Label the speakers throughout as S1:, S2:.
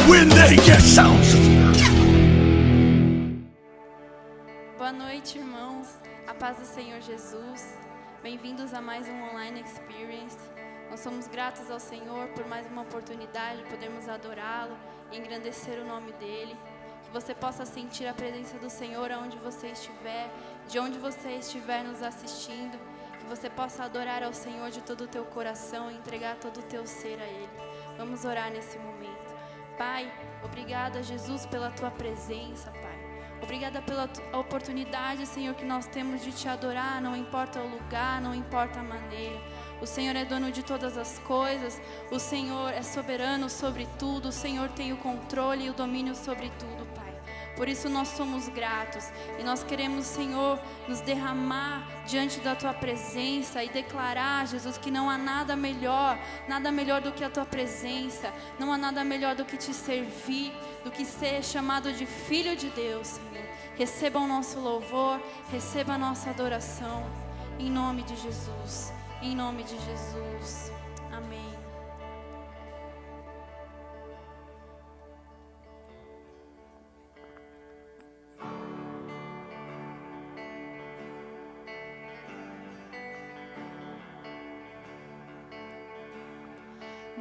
S1: when they get sounds of fear.
S2: Boa noite, irmãos. A paz do Senhor Jesus. Bem-vindos a mais um Online Experience. Nós somos gratos ao Senhor por mais uma oportunidade de podermos adorá-lo e engrandecer o nome dEle. Que você possa sentir a presença do Senhor aonde você estiver, de onde você estiver nos assistindo. Que você possa adorar ao Senhor de todo o teu coração e entregar todo o teu ser a Ele. Vamos orar nesse momento. Pai, obrigada, Jesus, pela tua presença, Pai. Obrigada pela oportunidade, Senhor, que nós temos de te adorar. Não importa o lugar, não importa a maneira. O Senhor é dono de todas as coisas. O Senhor é soberano sobre tudo. O Senhor tem o controle e o domínio sobre tudo, Pai. Por isso nós somos gratos. E nós queremos, Senhor, nos derramar diante da tua presença e declarar, Jesus, que não há nada melhor do que a tua presença. Não há nada melhor do que te servir, do que ser chamado de filho de Deus, Senhor. Receba o nosso louvor, receba a nossa adoração. Em nome de Jesus. Em nome de Jesus. Amém.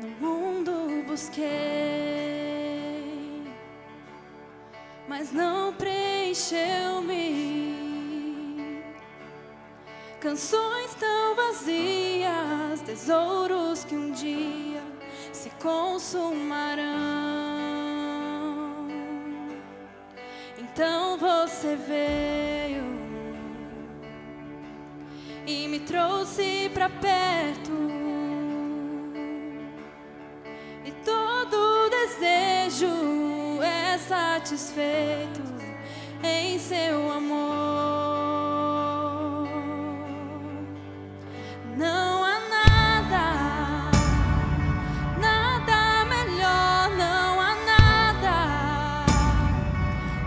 S2: No mundo busquei, mas não preencheu-me. Canções tão vazias, tesouros que um dia se consumarão. Então você veio e me trouxe pra perto. E todo desejo é satisfeito em seu amor. Não há nada, nada melhor, não há nada,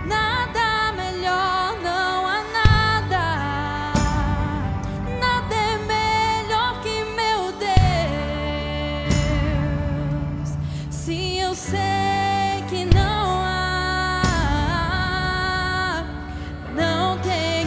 S2: nada melhor, não há nada, nada é melhor que meu Deus. Se eu sei que não há, não tem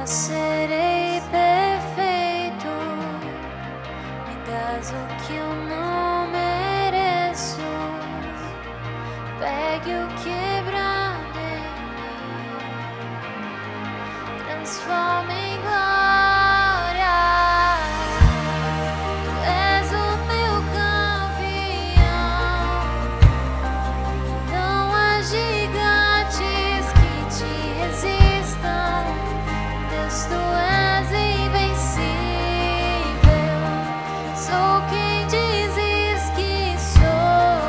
S3: Não serei perfeito, me das o que eu não mereço. Pegue o quebrado em mim, transforme em glória. Tu és o meu campeão, não há gigantes que te resistam. Deus, tu és invencível. Sou quem dizes que sou.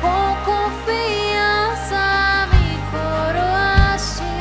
S3: Com confiança me coroaste.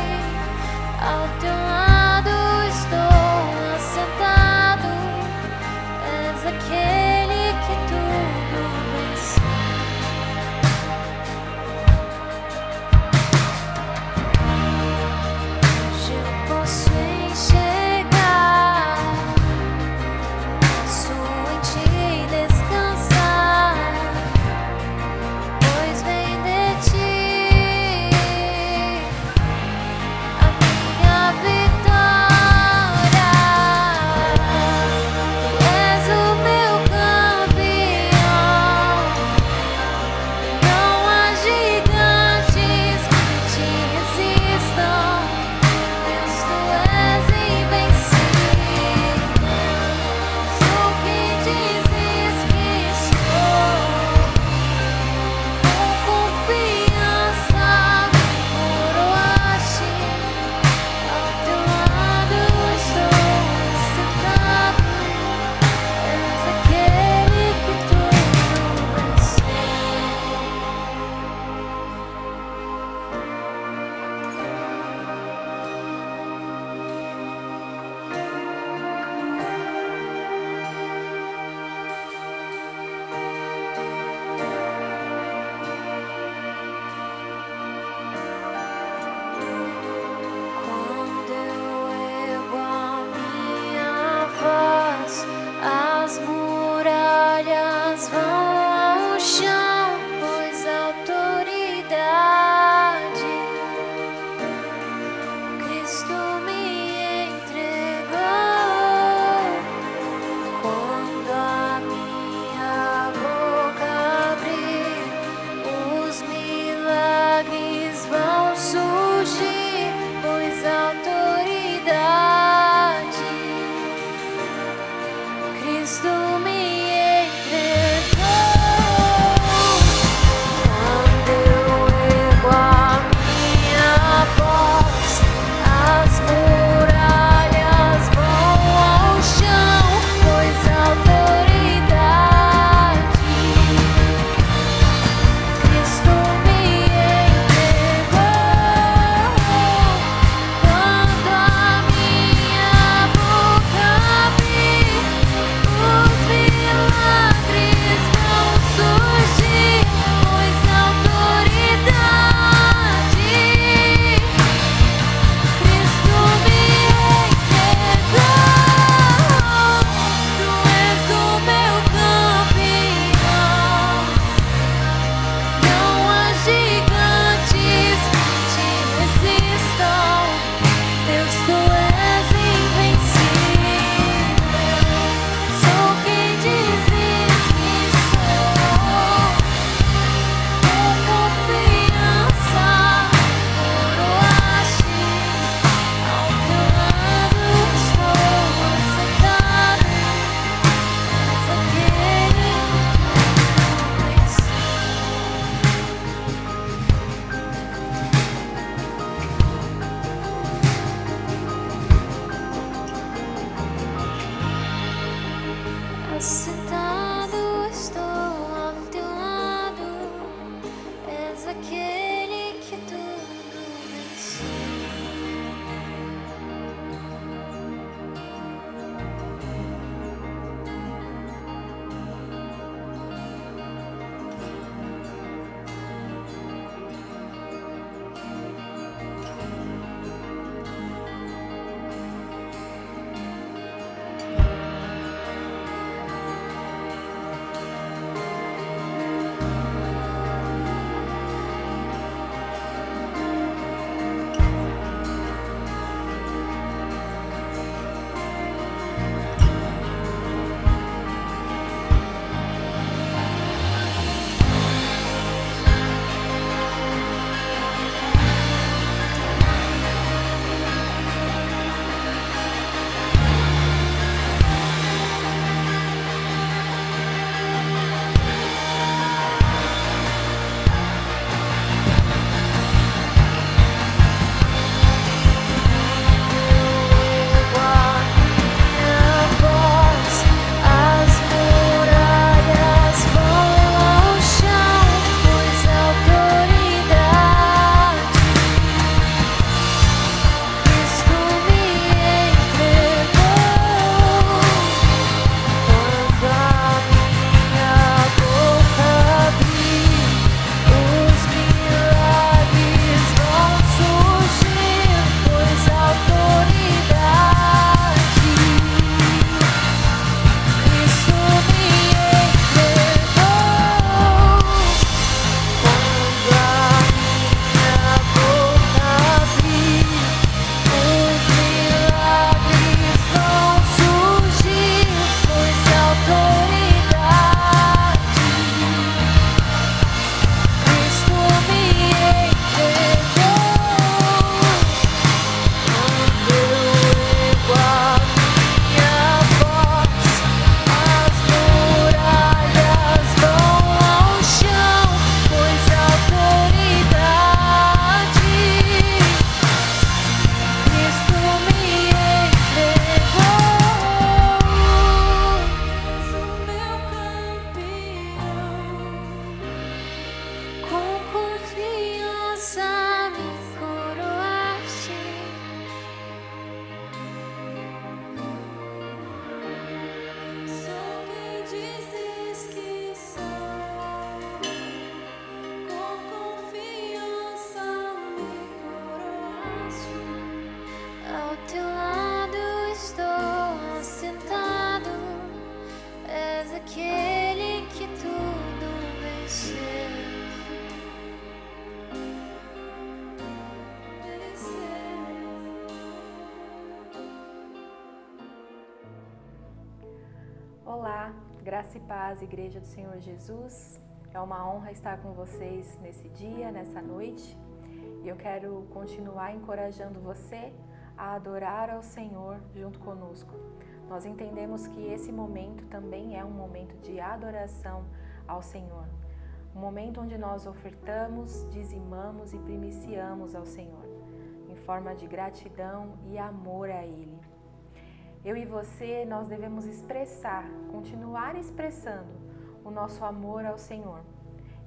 S3: Ao teu lado estou assentado, és aquele que tudo venceu.
S4: Olá, graça e paz, Igreja do Senhor Jesus. É uma honra estar com vocês nesse dia, nessa noite. E eu quero continuar encorajando você a adorar ao Senhor junto conosco. Nós entendemos que esse momento também é um momento de adoração ao Senhor. Um momento onde nós ofertamos, dizimamos e primiciamos ao Senhor, em forma de gratidão e amor a Ele. Eu e você, nós devemos continuar expressando o nosso amor ao Senhor,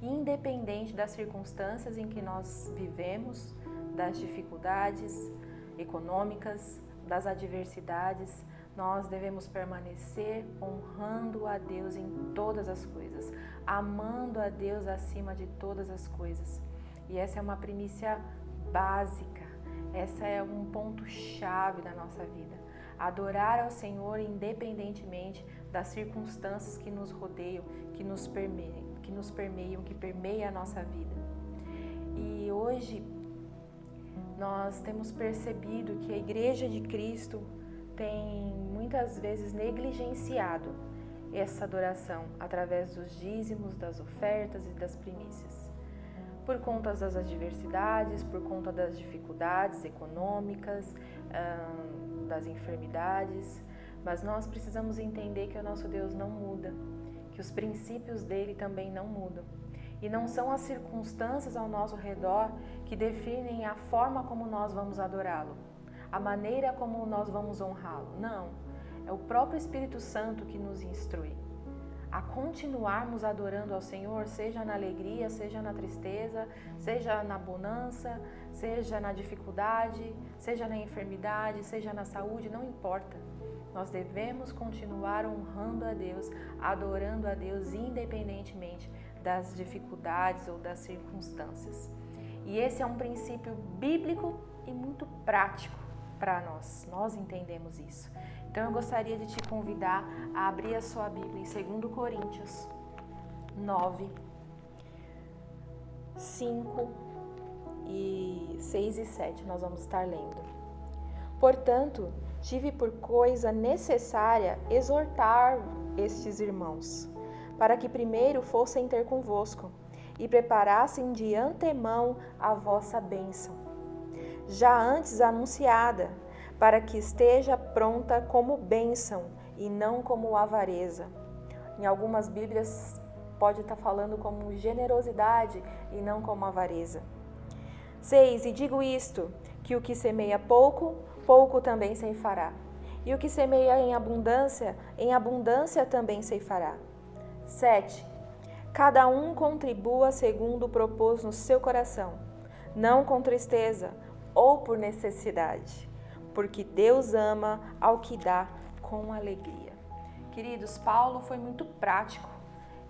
S4: independente das circunstâncias em que nós vivemos, das dificuldades econômicas, das adversidades. Nós devemos permanecer honrando a Deus em todas as coisas, amando a Deus acima de todas as coisas. E essa é uma primícia básica, essa é um ponto-chave da nossa vida. Adorar ao Senhor independentemente das circunstâncias que nos rodeiam, que nos permeiam, que permeiam a nossa vida. E hoje nós temos percebido que a Igreja de Cristo tem muitas vezes negligenciado essa adoração através dos dízimos, das ofertas e das primícias. Por conta das adversidades, por conta das dificuldades econômicas, das enfermidades, mas nós precisamos entender que o nosso Deus não muda, que os princípios dele também não mudam. E não são as circunstâncias ao nosso redor que definem a forma como nós vamos adorá-lo, a maneira como nós vamos honrá-lo. Não, é o próprio Espírito Santo que nos instrui a continuarmos adorando ao Senhor, seja na alegria, seja na tristeza, seja na bonança, seja na dificuldade, seja na enfermidade, seja na saúde, não importa. Nós devemos continuar honrando a Deus, adorando a Deus, independentemente das dificuldades ou das circunstâncias. E esse é um princípio bíblico e muito prático para nós. Nós entendemos isso. Então eu gostaria de te convidar a abrir a sua Bíblia em 2 Coríntios 9, 5 e 6 e 7, nós vamos estar lendo. Portanto, tive por coisa necessária exortar estes irmãos, para que primeiro fossem ter convosco e preparassem de antemão a vossa bênção, já antes anunciada, para que esteja pronta como bênção e não como avareza. Em algumas Bíblias pode estar falando como generosidade e não como avareza. 6. E digo isto, que o que semeia pouco, pouco também ceifará. E o que semeia em abundância também ceifará. 7. Cada um contribua segundo propôs no seu coração, não com tristeza ou por necessidade, porque Deus ama ao que dá com alegria. Queridos, Paulo foi muito prático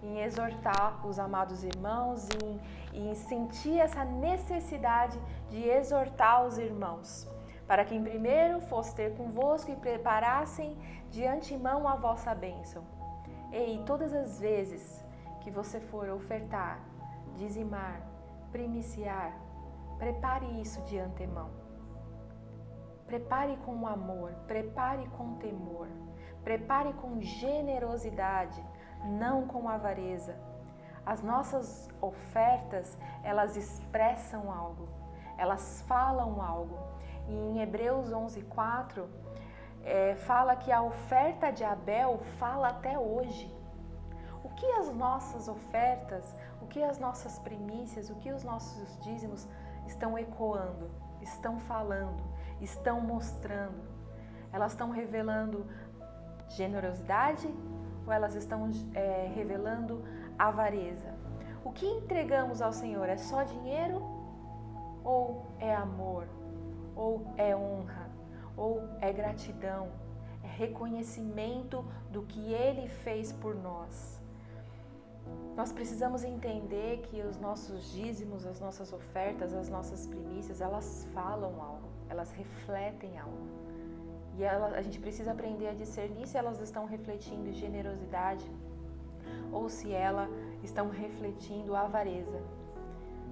S4: em exortar os amados irmãos, em sentir essa necessidade de exortar os irmãos, para que primeiro fosse ter convosco e preparassem de antemão a vossa bênção. Ei, todas as vezes que você for ofertar, dizimar, primiciar, prepare isso de antemão. Prepare com amor, prepare com temor, prepare com generosidade, não com avareza. As nossas ofertas, elas expressam algo, elas falam algo. E em Hebreus 11:4, fala que a oferta de Abel fala até hoje. O que as nossas ofertas, o que as nossas primícias, o que os nossos dízimos estão ecoando, estão falando, estão mostrando? Elas estão revelando generosidade ou elas estão revelando avareza? O que entregamos ao Senhor é só dinheiro ou é amor? Ou é honra? Ou é gratidão? É reconhecimento do que Ele fez por nós? Nós precisamos entender que os nossos dízimos, as nossas ofertas, as nossas primícias, elas falam algo, elas refletem algo. E a gente precisa aprender a discernir se elas estão refletindo generosidade ou se elas estão refletindo avareza.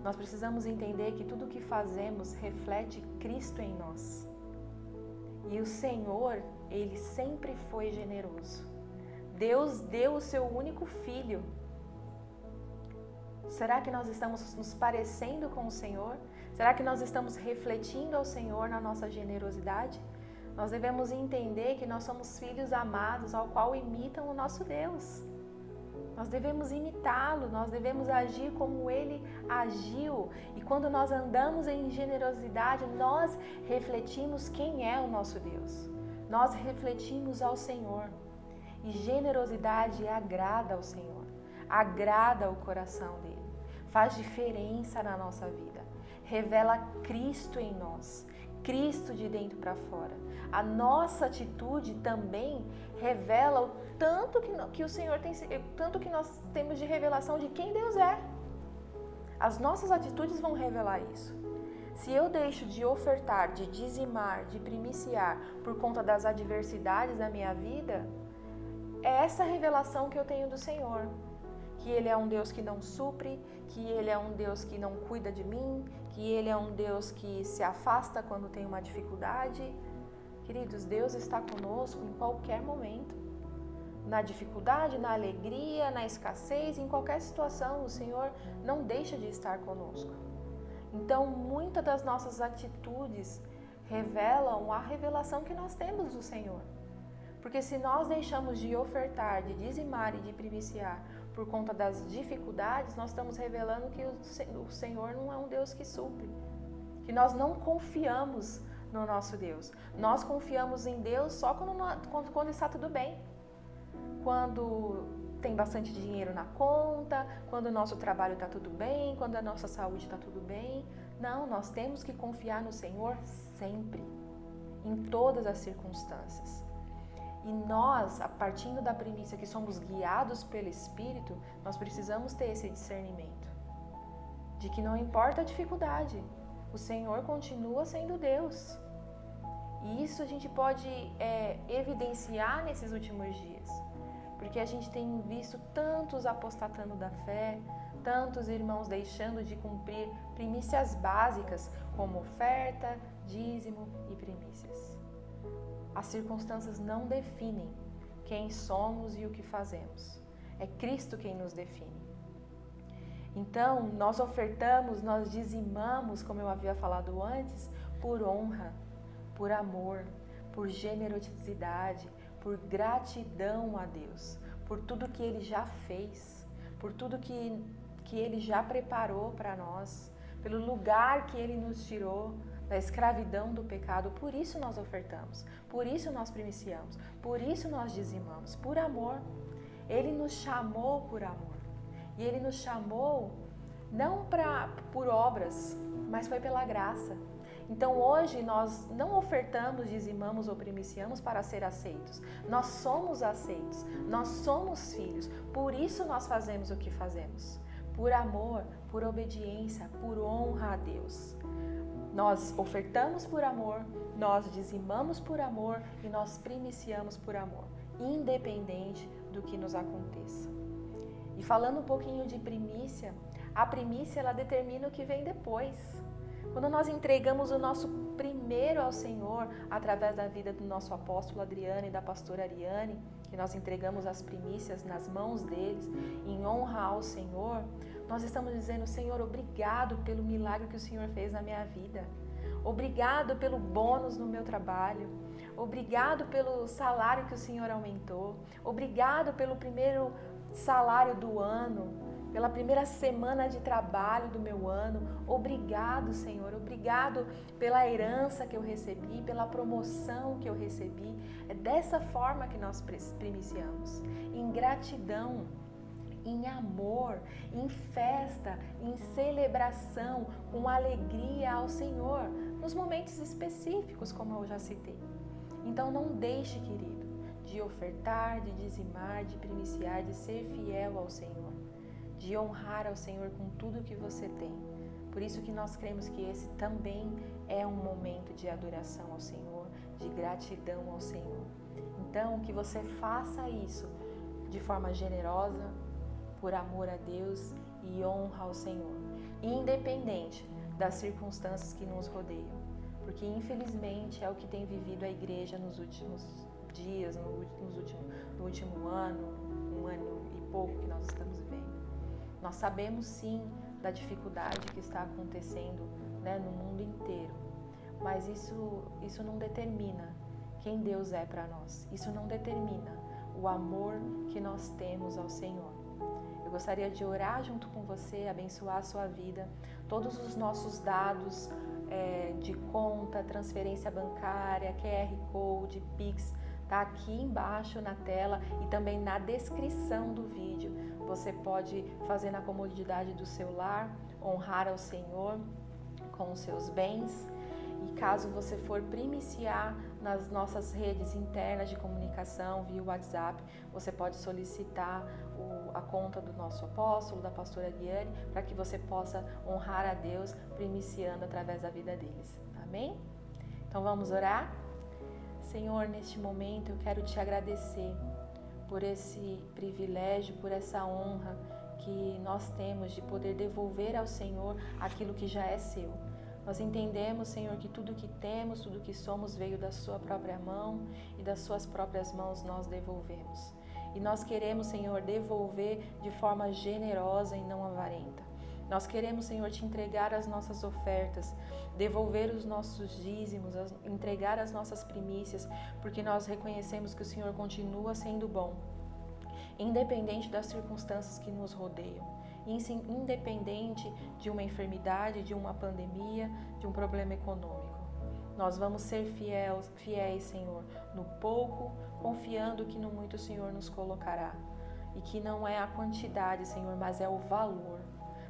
S4: Nós precisamos entender que tudo o que fazemos reflete Cristo em nós. E o Senhor, Ele sempre foi generoso. Deus deu o seu único filho. Será que nós estamos nos parecendo com o Senhor? Será que nós estamos refletindo ao Senhor na nossa generosidade? Nós devemos entender que nós somos filhos amados, ao qual imitam o nosso Deus. Nós devemos imitá-lo, nós devemos agir como Ele agiu. E quando nós andamos em generosidade, nós refletimos quem é o nosso Deus. Nós refletimos ao Senhor. E generosidade agrada ao Senhor, agrada o coração dele, faz diferença na nossa vida, revela Cristo em nós, Cristo de dentro para fora. A nossa atitude também revela o tanto que o Senhor tem, tanto que nós temos de revelação de quem Deus é. As nossas atitudes vão revelar isso. Se eu deixo de ofertar, de dizimar, de primiciar por conta das adversidades da minha vida, é essa revelação que eu tenho do Senhor. Que Ele é um Deus que não supre, que Ele é um Deus que não cuida de mim, que Ele é um Deus que se afasta quando tem uma dificuldade. Queridos, Deus está conosco em qualquer momento. Na dificuldade, na alegria, na escassez, em qualquer situação, o Senhor não deixa de estar conosco. Então, muitas das nossas atitudes revelam a revelação que nós temos do Senhor. Porque se nós deixamos de ofertar, de dizimar e de primiciar por conta das dificuldades, nós estamos revelando que o Senhor não é um Deus que supre. Que nós não confiamos no nosso Deus. Nós confiamos em Deus só quando está tudo bem. Quando tem bastante dinheiro na conta, quando o nosso trabalho está tudo bem, quando a nossa saúde está tudo bem. Não, nós temos que confiar no Senhor sempre, em todas as circunstâncias. E nós, a partir da premissa que somos guiados pelo Espírito, nós precisamos ter esse discernimento. De que não importa a dificuldade, o Senhor continua sendo Deus. E isso a gente pode evidenciar nesses últimos dias. Porque a gente tem visto tantos apostatando da fé, tantos irmãos deixando de cumprir primícias básicas, como oferta, dízimo e primícias. As circunstâncias não definem quem somos e o que fazemos. É Cristo quem nos define. Então, nós ofertamos, nós dizimamos, como eu havia falado antes, por honra, por amor, por generosidade, por gratidão a Deus, por tudo que Ele já fez, por tudo que Ele já preparou para nós, pelo lugar que Ele nos tirou da escravidão do pecado. Por isso nós ofertamos, por isso nós primiciamos, por isso nós dizimamos, por amor. Ele nos chamou por amor. E Ele nos chamou não por obras, mas foi pela graça. Então hoje nós não ofertamos, dizimamos ou primiciamos para ser aceitos. Nós somos aceitos, nós somos filhos, por isso nós fazemos o que fazemos. Por amor, por obediência, por honra a Deus. Nós ofertamos por amor, nós dizimamos por amor e nós primiciamos por amor, independente do que nos aconteça. E falando um pouquinho de primícia, a primícia ela determina o que vem depois. Quando nós entregamos o nosso primeiro ao Senhor, através da vida do nosso apóstolo Adriano e da pastora Ariane, que nós entregamos as primícias nas mãos deles, em honra ao Senhor, nós estamos dizendo: Senhor, obrigado pelo milagre que o Senhor fez na minha vida. Obrigado pelo bônus no meu trabalho. Obrigado pelo salário que o Senhor aumentou. Obrigado pelo primeiro salário do ano, pela primeira semana de trabalho do meu ano. Obrigado, Senhor. Obrigado pela herança que eu recebi, pela promoção que eu recebi. É dessa forma que nós primiciamos. Em gratidão, em amor, em festa, em celebração, com alegria ao Senhor, nos momentos específicos, como eu já citei. Então não deixe, querido, de ofertar, de dizimar, de primiciar, de ser fiel ao Senhor. de honrar ao Senhor com tudo que você tem. Por isso que nós cremos que esse também é um momento de adoração ao Senhor, de gratidão ao Senhor. Então, que você faça isso de forma generosa, por amor a Deus e honra ao Senhor, independente das circunstâncias que nos rodeiam, porque infelizmente é o que tem vivido a igreja nos últimos dias, no último ano, um ano e pouco que nós estamos vivendo. Nós sabemos sim da dificuldade que está acontecendo, né, no mundo inteiro, mas isso não determina quem Deus é para nós. Isso não determina o amor que nós temos ao Senhor. Eu gostaria de orar junto com você, abençoar a sua vida, todos os nossos dados de conta, transferência bancária, QR Code, Pix, tá aqui embaixo na tela e também na descrição do vídeo. Você pode fazer na comodidade do seu lar, honrar ao Senhor com os seus bens. E caso você for primiciar nas nossas redes internas de comunicação via WhatsApp, você pode solicitar a conta do nosso apóstolo, da pastora Diane, para que você possa honrar a Deus primiciando através da vida deles. Amém? Então vamos orar? Senhor, neste momento eu quero te agradecer por esse privilégio, por essa honra que nós temos de poder devolver ao Senhor aquilo que já é seu. Nós entendemos, Senhor, que tudo que temos, tudo que somos veio da sua própria mão e das suas próprias mãos nós devolvemos. E nós queremos, Senhor, devolver de forma generosa e não avarenta. Nós queremos, Senhor, te entregar as nossas ofertas, devolver os nossos dízimos, entregar as nossas primícias, porque nós reconhecemos que o Senhor continua sendo bom, independente das circunstâncias que nos rodeiam. Independente de uma enfermidade, de uma pandemia, de um problema econômico. Nós vamos ser fiéis, Senhor, no pouco, confiando que no muito o Senhor nos colocará. E que não é a quantidade, Senhor, mas é o valor.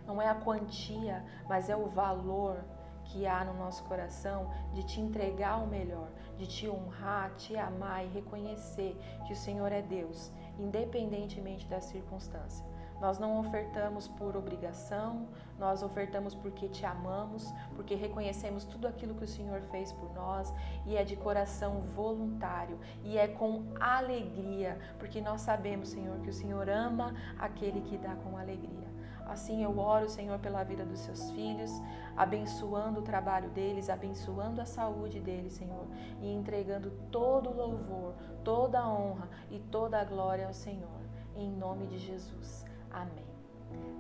S4: Não é a quantia, mas é o valor que há no nosso coração de te entregar o melhor, de te honrar, te amar e reconhecer que o Senhor é Deus, independentemente da circunstância. Nós não ofertamos por obrigação, nós ofertamos porque te amamos, porque reconhecemos tudo aquilo que o Senhor fez por nós e é de coração voluntário e é com alegria, porque nós sabemos, Senhor, que o Senhor ama aquele que dá com alegria. Assim eu oro, Senhor, pela vida dos seus filhos, abençoando o trabalho deles, abençoando a saúde deles, Senhor, e entregando todo o louvor, toda a honra e toda a glória ao Senhor, em nome de Jesus. Amém.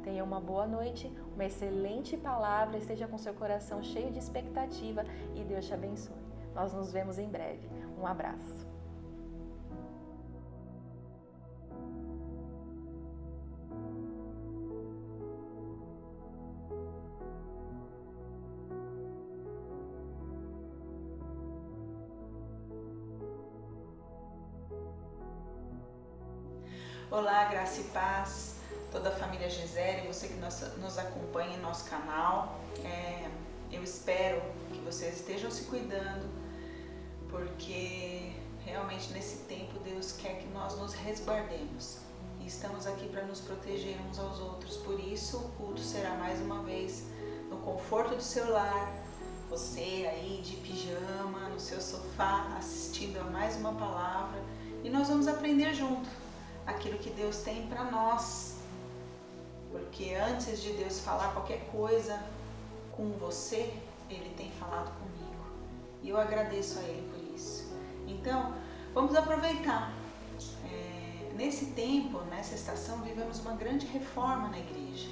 S4: Tenha uma boa noite, uma excelente palavra, esteja com seu coração cheio de expectativa e Deus te abençoe. Nós nos vemos em breve. Um abraço.
S5: Olá, graça e paz. Toda a família Gisele, você que nos acompanha em nosso canal, eu espero que vocês estejam se cuidando, porque realmente nesse tempo Deus quer que nós nos resguardemos e estamos aqui para nos proteger uns aos outros. Por isso o culto será mais uma vez no conforto do seu lar, você aí de pijama, no seu sofá, assistindo a mais uma palavra, e nós vamos aprender junto aquilo que Deus tem para nós. Porque antes de Deus falar qualquer coisa com você, Ele tem falado comigo. E eu agradeço a Ele por isso. Então, vamos aproveitar. Nesse tempo, nessa estação, vivemos uma grande reforma na igreja.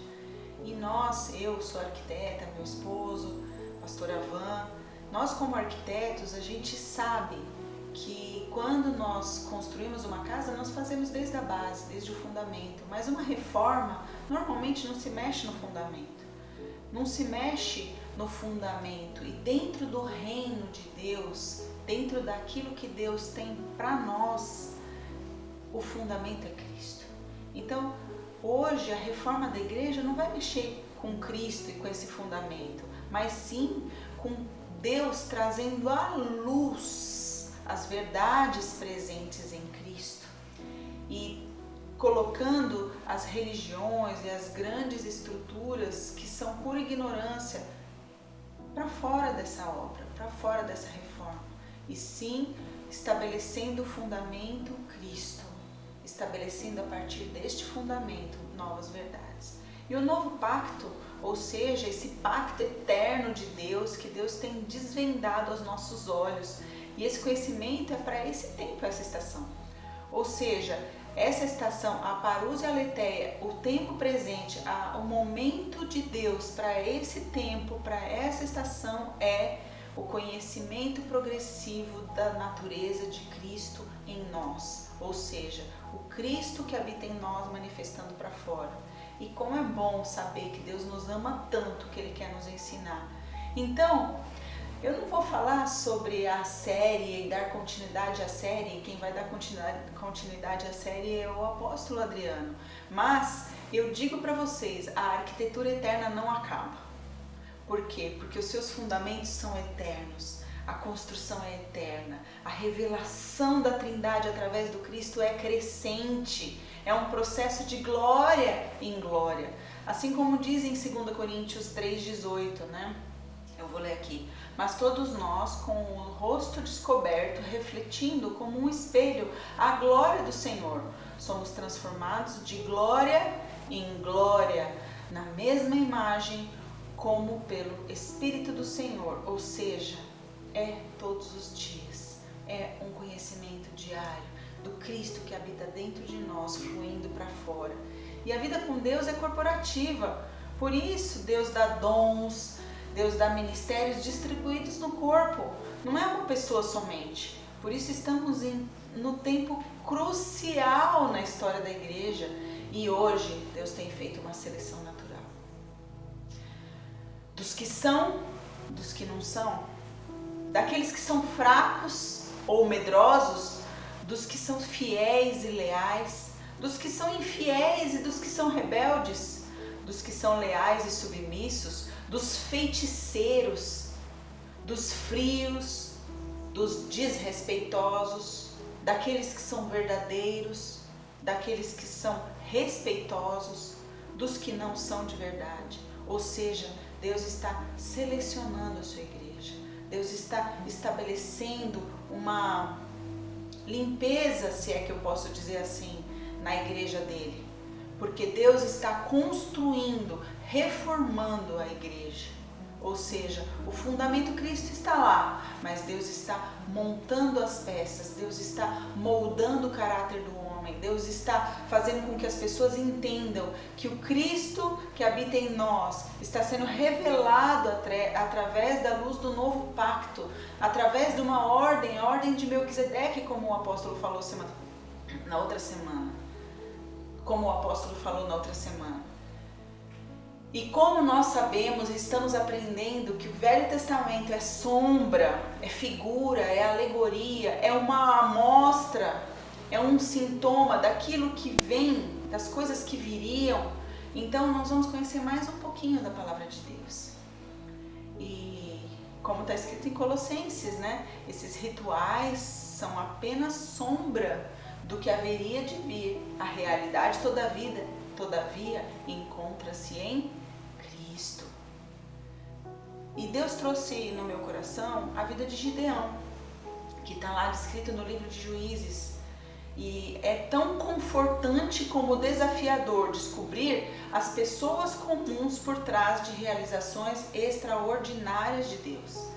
S5: E nós, eu sou arquiteta, meu esposo, pastora Van, nós como arquitetos, a gente sabe que quando nós construímos uma casa, nós fazemos desde a base, desde o fundamento. Mas uma reforma, normalmente não se mexe no fundamento. Não se mexe no fundamento. E dentro do reino de Deus, dentro daquilo que Deus tem para nós, o fundamento é Cristo. Então, hoje a reforma da igreja não vai mexer com Cristo e com esse fundamento, mas sim com Deus trazendo à luz as verdades presentes em Cristo. E colocando as religiões e as grandes estruturas que são pura ignorância para fora dessa obra, para fora dessa reforma, e sim estabelecendo o fundamento Cristo, estabelecendo a partir deste fundamento novas verdades. E o novo pacto, ou seja, esse pacto eterno de Deus, que Deus tem desvendado aos nossos olhos, e esse conhecimento é para esse tempo, essa estação. Ou seja, essa estação, a parúzia aletheia, o tempo presente, o momento de Deus para esse tempo, para essa estação, é o conhecimento progressivo da natureza de Cristo em nós. Ou seja, o Cristo que habita em nós manifestando para fora. E como é bom saber que Deus nos ama tanto que Ele quer nos ensinar. Então, eu não vou falar sobre a série e dar continuidade à série. Quem vai dar continuidade à série é o apóstolo Adriano. Mas eu digo para vocês, a arquitetura eterna não acaba. Por quê? Porque os seus fundamentos são eternos. A construção é eterna. A revelação da Trindade através do Cristo é crescente. É um processo de glória em glória. Assim como diz em 2 Coríntios 3,18, né? Eu vou ler aqui. Mas todos nós, com o rosto descoberto, refletindo como um espelho a glória do Senhor, somos transformados de glória em glória, na mesma imagem, como pelo Espírito do Senhor. Ou seja, é todos os dias, é um conhecimento diário do Cristo que habita dentro de nós, fluindo para fora. E a vida com Deus é corporativa, por isso Deus dá dons, Deus dá ministérios distribuídos no corpo, não é uma pessoa somente. Por isso estamos no tempo crucial na história da igreja, e hoje Deus tem feito uma seleção natural. Dos que são, dos que não são, daqueles que são fracos ou medrosos, dos que são fiéis e leais, dos que são infiéis e dos que são rebeldes, dos que são leais e submissos, dos feiticeiros, dos frios, dos desrespeitosos, daqueles que são verdadeiros, daqueles que são respeitosos, dos que não são de verdade. Ou seja, Deus está selecionando a sua igreja. Deus está estabelecendo uma limpeza, se é que eu posso dizer assim, na igreja dele. Porque Deus está construindo, reformando a igreja. Ou seja, o fundamento Cristo está lá, mas Deus está montando as peças, Deus está moldando o caráter do homem, Deus está fazendo com que as pessoas entendam que o Cristo que habita em nós está sendo revelado através da luz do novo pacto, através de uma ordem, a ordem de Melquisedeque, como o apóstolo falou na outra semana. E como nós sabemos e estamos aprendendo que o Velho Testamento é sombra, é figura, é alegoria, é uma amostra, é um sintoma daquilo que vem, das coisas que viriam, então nós vamos conhecer mais um pouquinho da palavra de Deus. E como está escrito em Colossenses, né? Esses rituais são apenas sombra do que haveria de vir. A realidade todavia encontra-se em Cristo. E Deus trouxe no meu coração a vida de Gideão, que está lá descrito no livro de Juízes. E é tão confortante como desafiador descobrir as pessoas comuns por trás de realizações extraordinárias de Deus.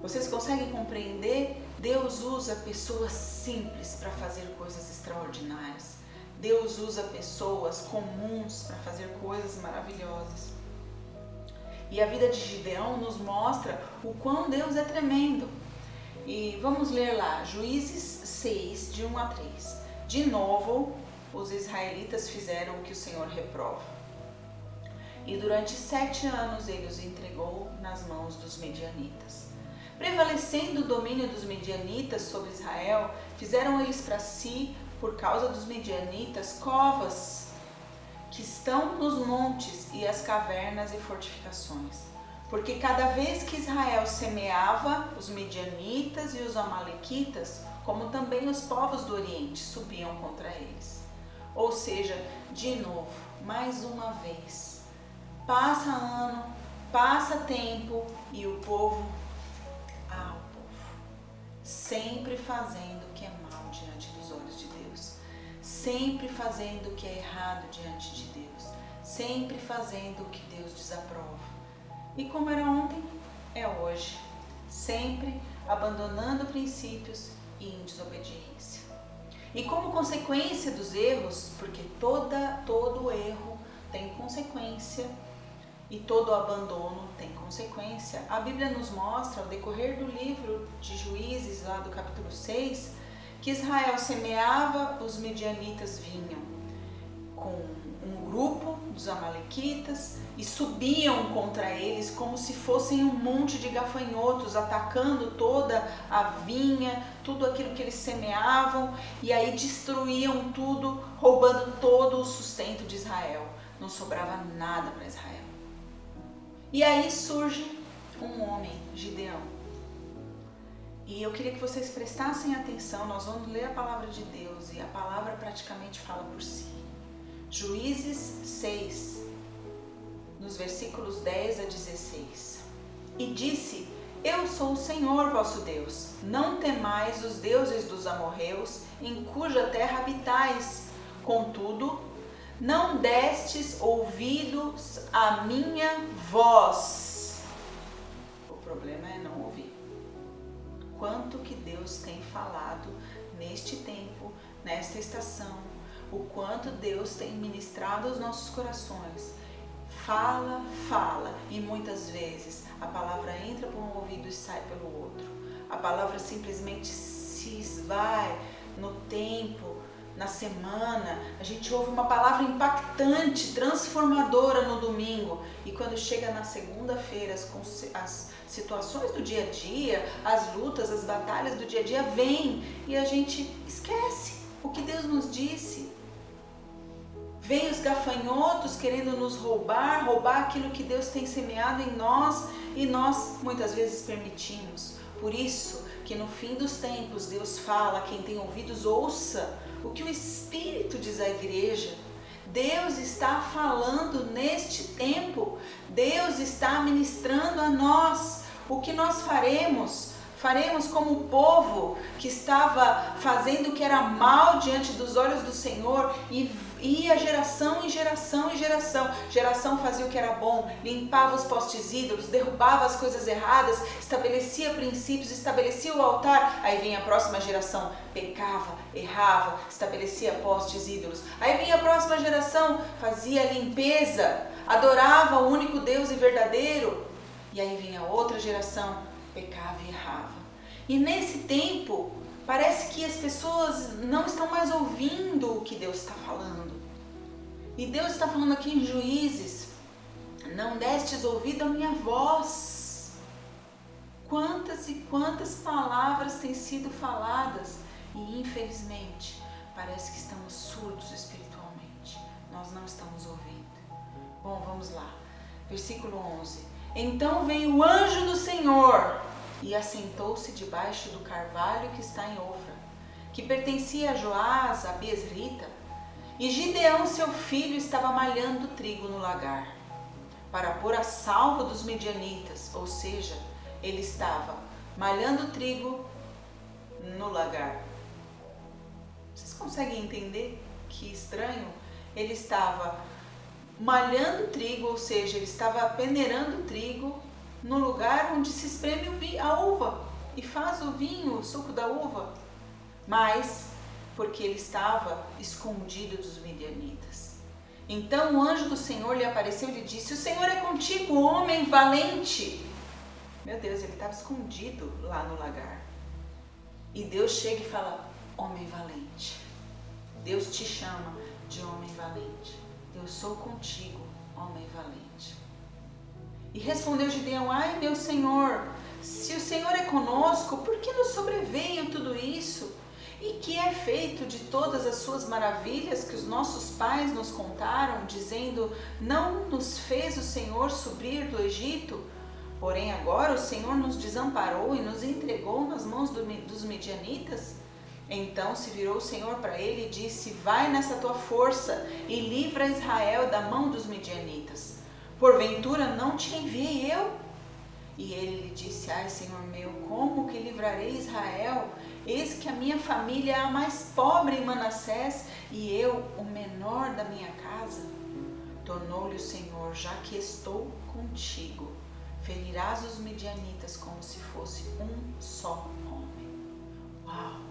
S5: Vocês conseguem compreender? Deus usa pessoas simples para fazer coisas extraordinárias. Deus usa pessoas comuns para fazer coisas maravilhosas. E a vida de Gideão nos mostra o quão Deus é tremendo. E vamos ler lá, Juízes 6, de 1 a 3. De novo, os israelitas fizeram o que o Senhor reprova. E durante 7 anos ele os entregou nas mãos dos medianitas. Prevalecendo o domínio dos medianitas sobre Israel, fizeram eles para si, por causa dos medianitas, covas que estão nos montes e as cavernas e fortificações. Porque cada vez que Israel semeava, os medianitas e os amalequitas, como também os povos do Oriente, subiam contra eles. Ou seja, de novo, mais uma vez. Passa ano, passa tempo e o povo, sempre fazendo o que é mal diante dos olhos de Deus. Sempre fazendo o que é errado diante de Deus. Sempre fazendo o que Deus desaprova. E como era ontem, é hoje. Sempre abandonando princípios e em desobediência. E como consequência dos erros, porque todo erro tem consequência e todo abandono tem consequência, a Bíblia nos mostra, ao decorrer do livro de Juízes, lá do capítulo 6, que Israel semeava, os midianitas vinham com um grupo dos amalequitas e subiam contra eles como se fossem um monte de gafanhotos, atacando toda a vinha, tudo aquilo que eles semeavam, e aí destruíam tudo, roubando todo o sustento de Israel. Não sobrava nada para Israel. E aí surge um homem, Gideão. E eu queria que vocês prestassem atenção, nós vamos ler a palavra de Deus e a palavra praticamente fala por si. Juízes 6, nos versículos 10 a 16. E disse: Eu sou o Senhor vosso Deus, não temais os deuses dos amorreus, em cuja terra habitais. Contudo, não destes ouvidos à minha voz. O problema é não ouvir. Quanto que Deus tem falado neste tempo, nesta estação, o quanto Deus tem ministrado aos nossos corações. Fala, e muitas vezes a palavra entra por um ouvido e sai pelo outro. A palavra simplesmente se esvai no tempo, na semana. A gente ouve uma palavra impactante, transformadora no domingo, e quando chega na segunda-feira, as situações do dia a dia, as lutas, as batalhas do dia a dia vêm e a gente esquece o que Deus nos disse. Vem os gafanhotos querendo nos roubar aquilo que Deus tem semeado em nós, e nós muitas vezes permitimos. Por isso que no fim dos tempos Deus fala: quem tem ouvidos ouça o que o Espírito diz à igreja. Deus está falando neste tempo, Deus está ministrando a nós. O que nós faremos? Faremos como o povo que estava fazendo o que era mal diante dos olhos do Senhor, e ia geração em geração em geração. Geração fazia o que era bom, limpava os postes ídolos, derrubava as coisas erradas, estabelecia princípios, estabelecia o altar. Aí vinha a próxima geração, pecava, errava, estabelecia postes ídolos. Aí vinha a próxima geração, fazia limpeza, adorava o único Deus e verdadeiro. E aí vinha outra geração, pecava e errava. E nesse tempo, parece que as pessoas não estão mais ouvindo o que Deus está falando. E Deus está falando aqui em Juízes: não destes ouvido à minha voz. Quantas e quantas palavras têm sido faladas, e infelizmente parece que estamos surdos espiritualmente. Nós não estamos ouvindo. Bom, vamos lá. Versículo 11. Então veio o anjo do Senhor e assentou-se debaixo do carvalho que está em Ofra, que pertencia a Joás, a Biesrita. E Gideão, seu filho, estava malhando trigo no lagar, para pôr a salvo dos midianitas. Ou seja, ele estava malhando trigo no lagar. Vocês conseguem entender que estranho? Ele estava malhando trigo, ou seja, ele estava peneirando trigo no lugar onde se espreme a uva e faz o vinho, o suco da uva, mas porque ele estava escondido dos midianitas. Então o anjo do Senhor lhe apareceu e lhe disse: o Senhor é contigo, homem valente. Meu Deus, ele estava escondido lá no lagar. E Deus chega e fala: homem valente. Deus te chama de homem valente. Eu sou contigo, homem valente. E respondeu Gideão: ai, meu Senhor, se o Senhor é conosco, por que nos sobreveio tudo isso? E que é feito de todas as suas maravilhas que os nossos pais nos contaram, dizendo: não nos fez o Senhor subir do Egito? Porém agora o Senhor nos desamparou e nos entregou nas mãos dos midianitas. Então se virou o Senhor para ele e disse: vai nessa tua força e livra Israel da mão dos midianitas. Porventura não te enviei eu? E ele lhe disse: ai, Senhor meu, como que livrarei Israel? Eis que a minha família é a mais pobre em Manassés e eu o menor da minha casa. Tornou-lhe o Senhor: já que estou contigo, ferirás os midianitas como se fosse um só homem. Uau!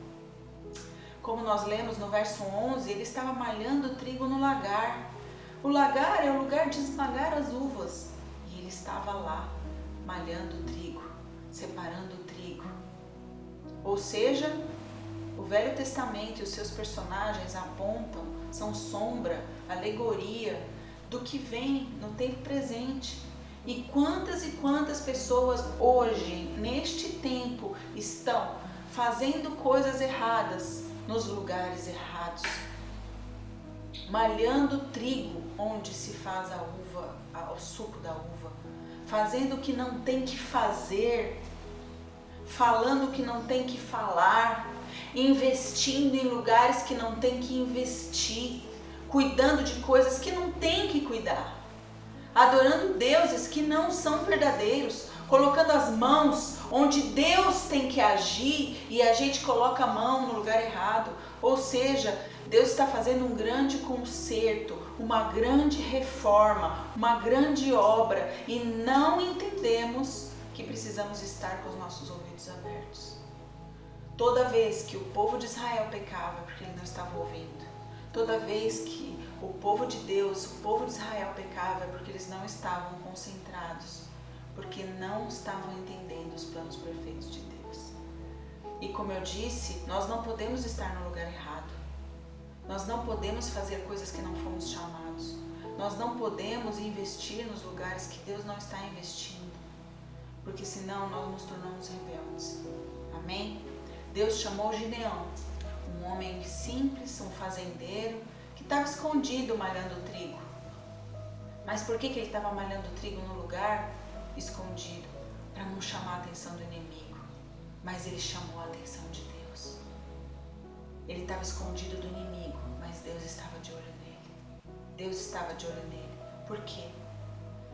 S5: Como nós lemos no verso 11, ele estava malhando trigo no lagar. O lagar é o lugar de esmagar as uvas. E ele estava lá, malhando o trigo, separando o trigo. Ou seja, o Velho Testamento e os seus personagens apontam, são sombra, alegoria do que vem no tempo presente. E quantas pessoas hoje, neste tempo, estão fazendo coisas erradas nos lugares errados, malhando trigo onde se faz a uva, o suco da uva, fazendo o que não tem que fazer, falando o que não tem que falar, investindo em lugares que não tem que investir, cuidando de coisas que não tem que cuidar, adorando deuses que não são verdadeiros, colocando as mãos onde Deus tem que agir e a gente coloca a mão no lugar errado. Ou seja, Deus está fazendo um grande conserto, uma grande reforma, uma grande obra e não entendemos que precisamos estar com os nossos ouvidos abertos. Toda vez que o povo de Israel pecava, porque ele não estava ouvindo. Toda vez que o povo de Deus, o povo de Israel pecava, é porque eles não estavam concentrados, porque não estavam entendendo os planos perfeitos de Deus. E como eu disse, nós não podemos estar no lugar errado. Nós não podemos fazer coisas que não fomos chamados. Nós não podemos investir nos lugares que Deus não está investindo, porque senão nós nos tornamos rebeldes. Amém? Deus chamou Gideão, um homem simples, um fazendeiro, que estava escondido malhando trigo. Mas por que ele estava malhando trigo no lugar escondido? Para não chamar a atenção do inimigo. Mas ele chamou a atenção de Deus. Ele estava escondido do inimigo, mas Deus estava de olho nele. Deus estava de olho nele. Por quê?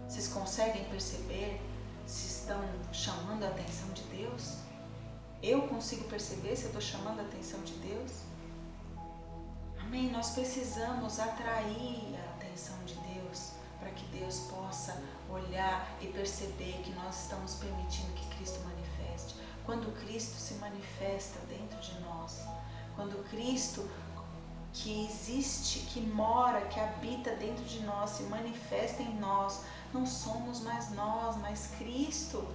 S5: Vocês conseguem perceber se estão chamando a atenção de Deus? Eu consigo perceber se eu estou chamando a atenção de Deus? Amém? Nós precisamos atrair a atenção de Deus para que Deus possa olhar e perceber que nós estamos permitindo que Cristo manifeste. Quando Cristo se manifesta dentro de nós, quando Cristo que existe, que mora, que habita dentro de nós, se manifesta em nós, não somos mais nós, mas Cristo.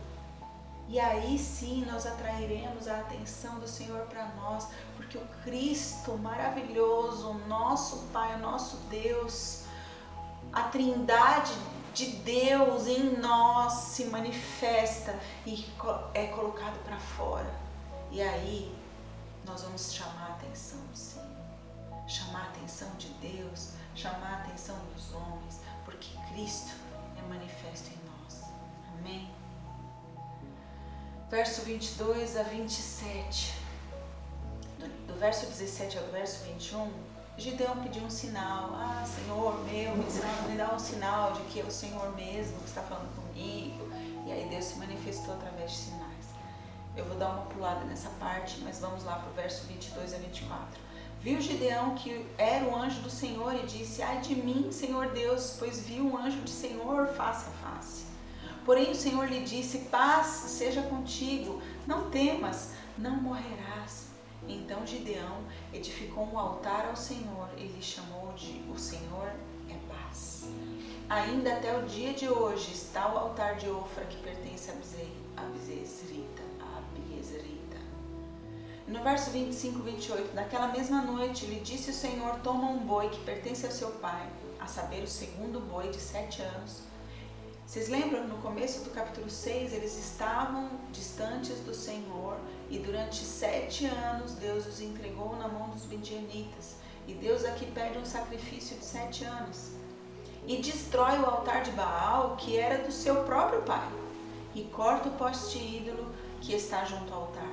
S5: E aí sim nós atrairemos a atenção do Senhor para nós, porque o Cristo maravilhoso, o nosso Pai, o nosso Deus, a Trindade de Deus em nós se manifesta e é colocado para fora. E aí nós vamos chamar a atenção, sim. Chamar a atenção de Deus, chamar a atenção dos homens, porque Cristo é manifesto em nós. Amém? Verso 22 a 27. Do verso 17 ao verso 21, Gideão pediu um sinal. Ah, Senhor meu, me dá um sinal de que é o Senhor mesmo que está falando comigo. E aí Deus se manifestou através de sinais. Eu vou dar uma pulada nessa parte, mas vamos lá para o verso 22 a 24. Viu Gideão que era o anjo do Senhor e disse: ai de mim, Senhor Deus, pois vi um anjo do Senhor face a face. Porém o Senhor lhe disse: paz seja contigo, não temas, não morrerás. Então Gideão edificou um altar ao Senhor e lhe chamou de O Senhor é Paz. Ainda até o dia de hoje está o altar de Ofra que pertence a Abiezrita. No verso 25 e 28, naquela mesma noite lhe disse o Senhor: toma um boi que pertence ao seu pai, a saber, o segundo boi de 7 anos. Vocês lembram, no começo do capítulo 6, eles estavam distantes do Senhor e durante 7 anos Deus os entregou na mão dos midianitas. E Deus aqui pede um sacrifício de 7 anos. E destrói o altar de Baal, que era do seu próprio pai, e corta o poste ídolo que está junto ao altar.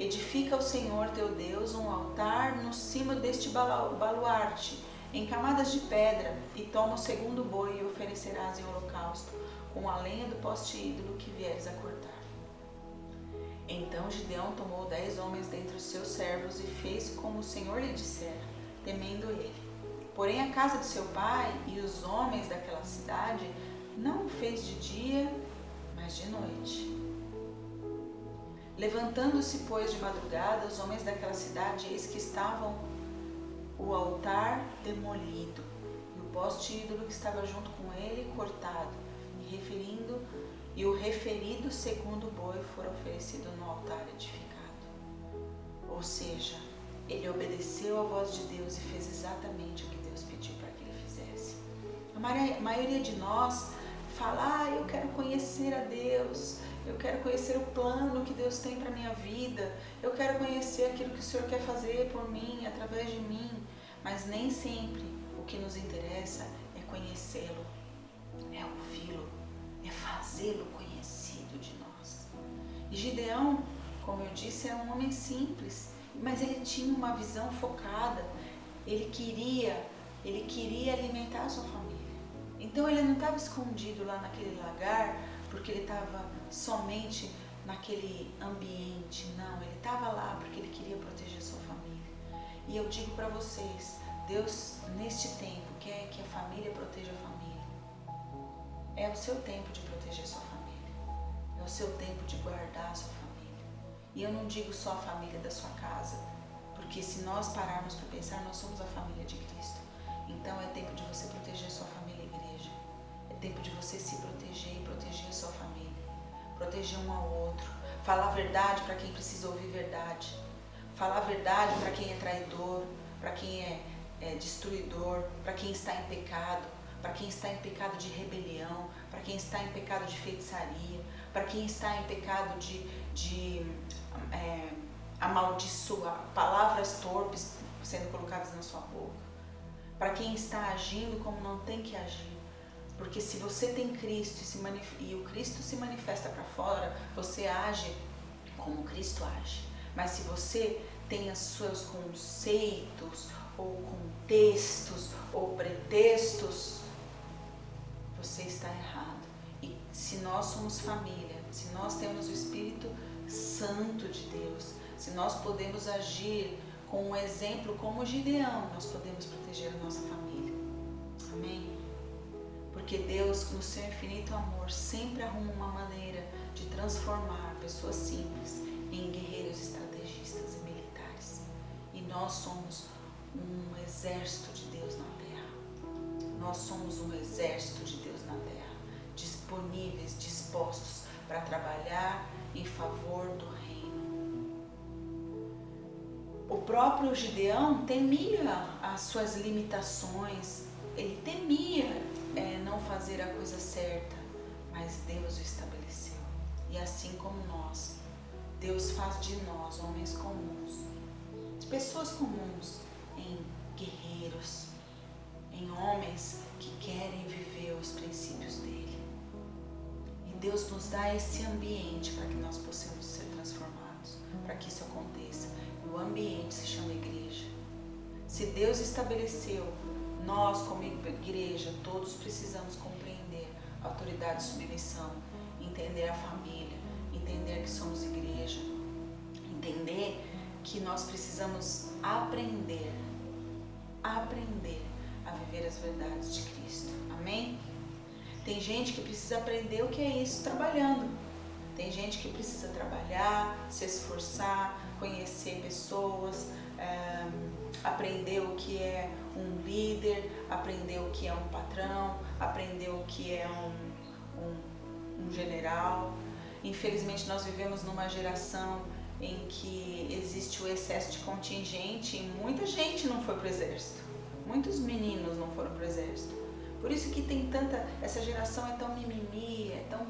S5: edifica ao Senhor teu Deus um altar no cimo deste baluarte, em camadas de pedra, e toma o segundo boi e oferecerás em holocausto, com a lenha do poste ídolo que vieres a cortar. Então Gideão tomou 10 homens dentre os seus servos e fez como o Senhor lhe dissera, temendo ele. Porém a casa de seu pai e os homens daquela cidade não o fez de dia, mas de noite. Levantando-se, pois, de madrugada, os homens daquela cidade, eis que estavam o altar demolido, e o poste ídolo que estava junto com ele cortado, e o referido segundo boi fora oferecido no altar edificado. Ou seja, ele obedeceu à voz de Deus e fez exatamente o que Deus pediu para que ele fizesse. A maioria de nós fala, eu quero conhecer a Deus, eu quero conhecer o plano que Deus tem para a minha vida, eu quero conhecer aquilo que o Senhor quer fazer por mim, através de mim, mas nem sempre o que nos interessa é conhecê-lo, é ouvi-lo, é fazê-lo conhecido de nós. E Gideão, como eu disse, era um homem simples, mas ele tinha uma visão focada, ele queria alimentar a sua família. Então ele não estava escondido lá naquele lagar, porque ele estava somente naquele ambiente, não, ele estava lá porque ele queria proteger a sua família. E eu digo para vocês, Deus neste tempo quer que a família proteja a família. É o seu tempo de proteger a sua família, é o seu tempo de guardar a sua família. E eu não digo só a família da sua casa, porque se nós pararmos para pensar, nós somos a família de Cristo. Então é tempo de você proteger a sua família, igreja. É tempo de você se proteger e proteger a sua família. Proteger um ao outro. Falar a verdade para quem precisa ouvir verdade. Falar a verdade para quem é traidor, para quem é destruidor, para quem está em pecado, para quem está em pecado de rebelião, para quem está em pecado de feitiçaria, para quem está em pecado de amaldiçoar, palavras torpes sendo colocadas na sua boca, para quem está agindo como não tem que agir. Porque se você tem Cristo e o Cristo se manifesta para fora, você age como Cristo age. Mas se você tem os seus conceitos, ou contextos, ou pretextos, você está errado. E se nós somos família, se nós temos o Espírito Santo de Deus, se nós podemos agir com um exemplo como Gideão, nós podemos proteger a nossa família. Amém? Porque Deus, no seu infinito amor, sempre arruma uma maneira de transformar pessoas simples em guerreiros estrategistas e militares. E nós somos um exército de Deus na terra. Nós somos um exército de Deus na terra, disponíveis, dispostos para trabalhar em favor do reino. O próprio Gideão temia as suas limitações, ele temia não fazer a coisa certa, mas Deus o estabeleceu. E assim como nós, Deus faz de nós homens comuns, pessoas comuns, em guerreiros, em homens que querem viver os princípios dele. E Deus nos dá esse ambiente para que nós possamos ser transformados, para que isso aconteça. E o ambiente se chama igreja. Se Deus estabeleceu, nós como igreja, todos precisamos compreender a autoridade de submissão, entender a família, entender que somos igreja, entender que nós precisamos aprender a viver as verdades de Cristo. Amém? Tem gente que precisa aprender o que é isso trabalhando. Tem gente que precisa trabalhar, se esforçar, conhecer pessoas, aprender o que é um líder, aprender o que é um patrão, aprender o que é um general. Infelizmente nós vivemos numa geração em que existe o excesso de contingente e muita gente não foi para o exército. Muitos meninos não foram para o exército. Por isso que tem tanta... Essa geração é tão mimimi, é tão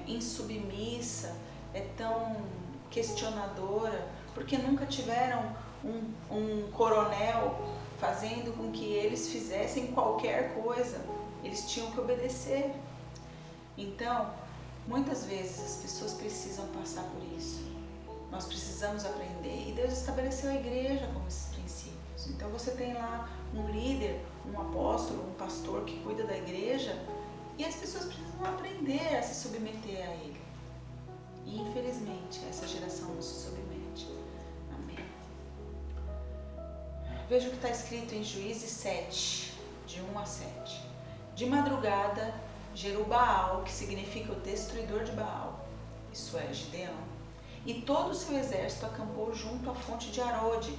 S5: insubmissa, é tão questionadora, porque nunca tiveram um coronel fazendo com que eles fizessem qualquer coisa. Eles tinham que obedecer. Então, muitas vezes as pessoas precisam passar por isso. Nós precisamos aprender. E Deus estabeleceu a igreja como esses princípios. Então você tem lá um líder, um apóstolo, um pastor que cuida da igreja e as pessoas precisam aprender a se submeter a ele. E infelizmente essa geração não se submete. Amém. Veja o que está escrito em Juízes 7, de 1 a 7. De madrugada, Jerubaal, que significa o destruidor de Baal, isso é, Gideão, e todo o seu exército acampou junto à fonte de Arode.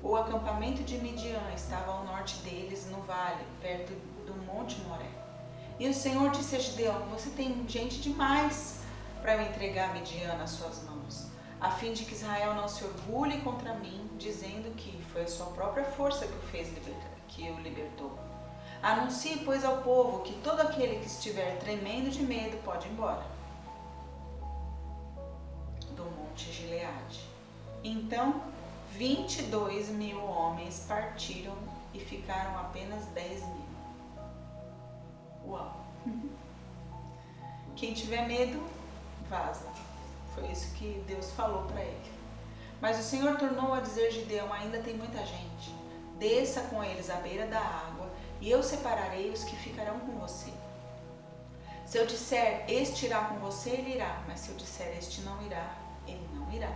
S5: O acampamento de Midian estava ao norte deles, no vale, perto do monte Moré. E o Senhor disse a Gideão: você tem gente demais para eu entregar Midian nas suas mãos, a fim de que Israel não se orgulhe contra mim, dizendo que foi a sua própria força que o libertou. Anuncie, pois, ao povo que todo aquele que estiver tremendo de medo pode ir embora do monte Gileade. Então 22.000 homens partiram e ficaram apenas 10.000. Uau! Quem tiver medo, vaza. Foi isso que Deus falou para ele. Mas o Senhor tornou a dizer a Gideão: ainda tem muita gente. Desça com eles à beira da água e eu separarei os que ficarão com você. Se eu disser, este irá com você, ele irá. Mas se eu disser, este não irá, ele não irá.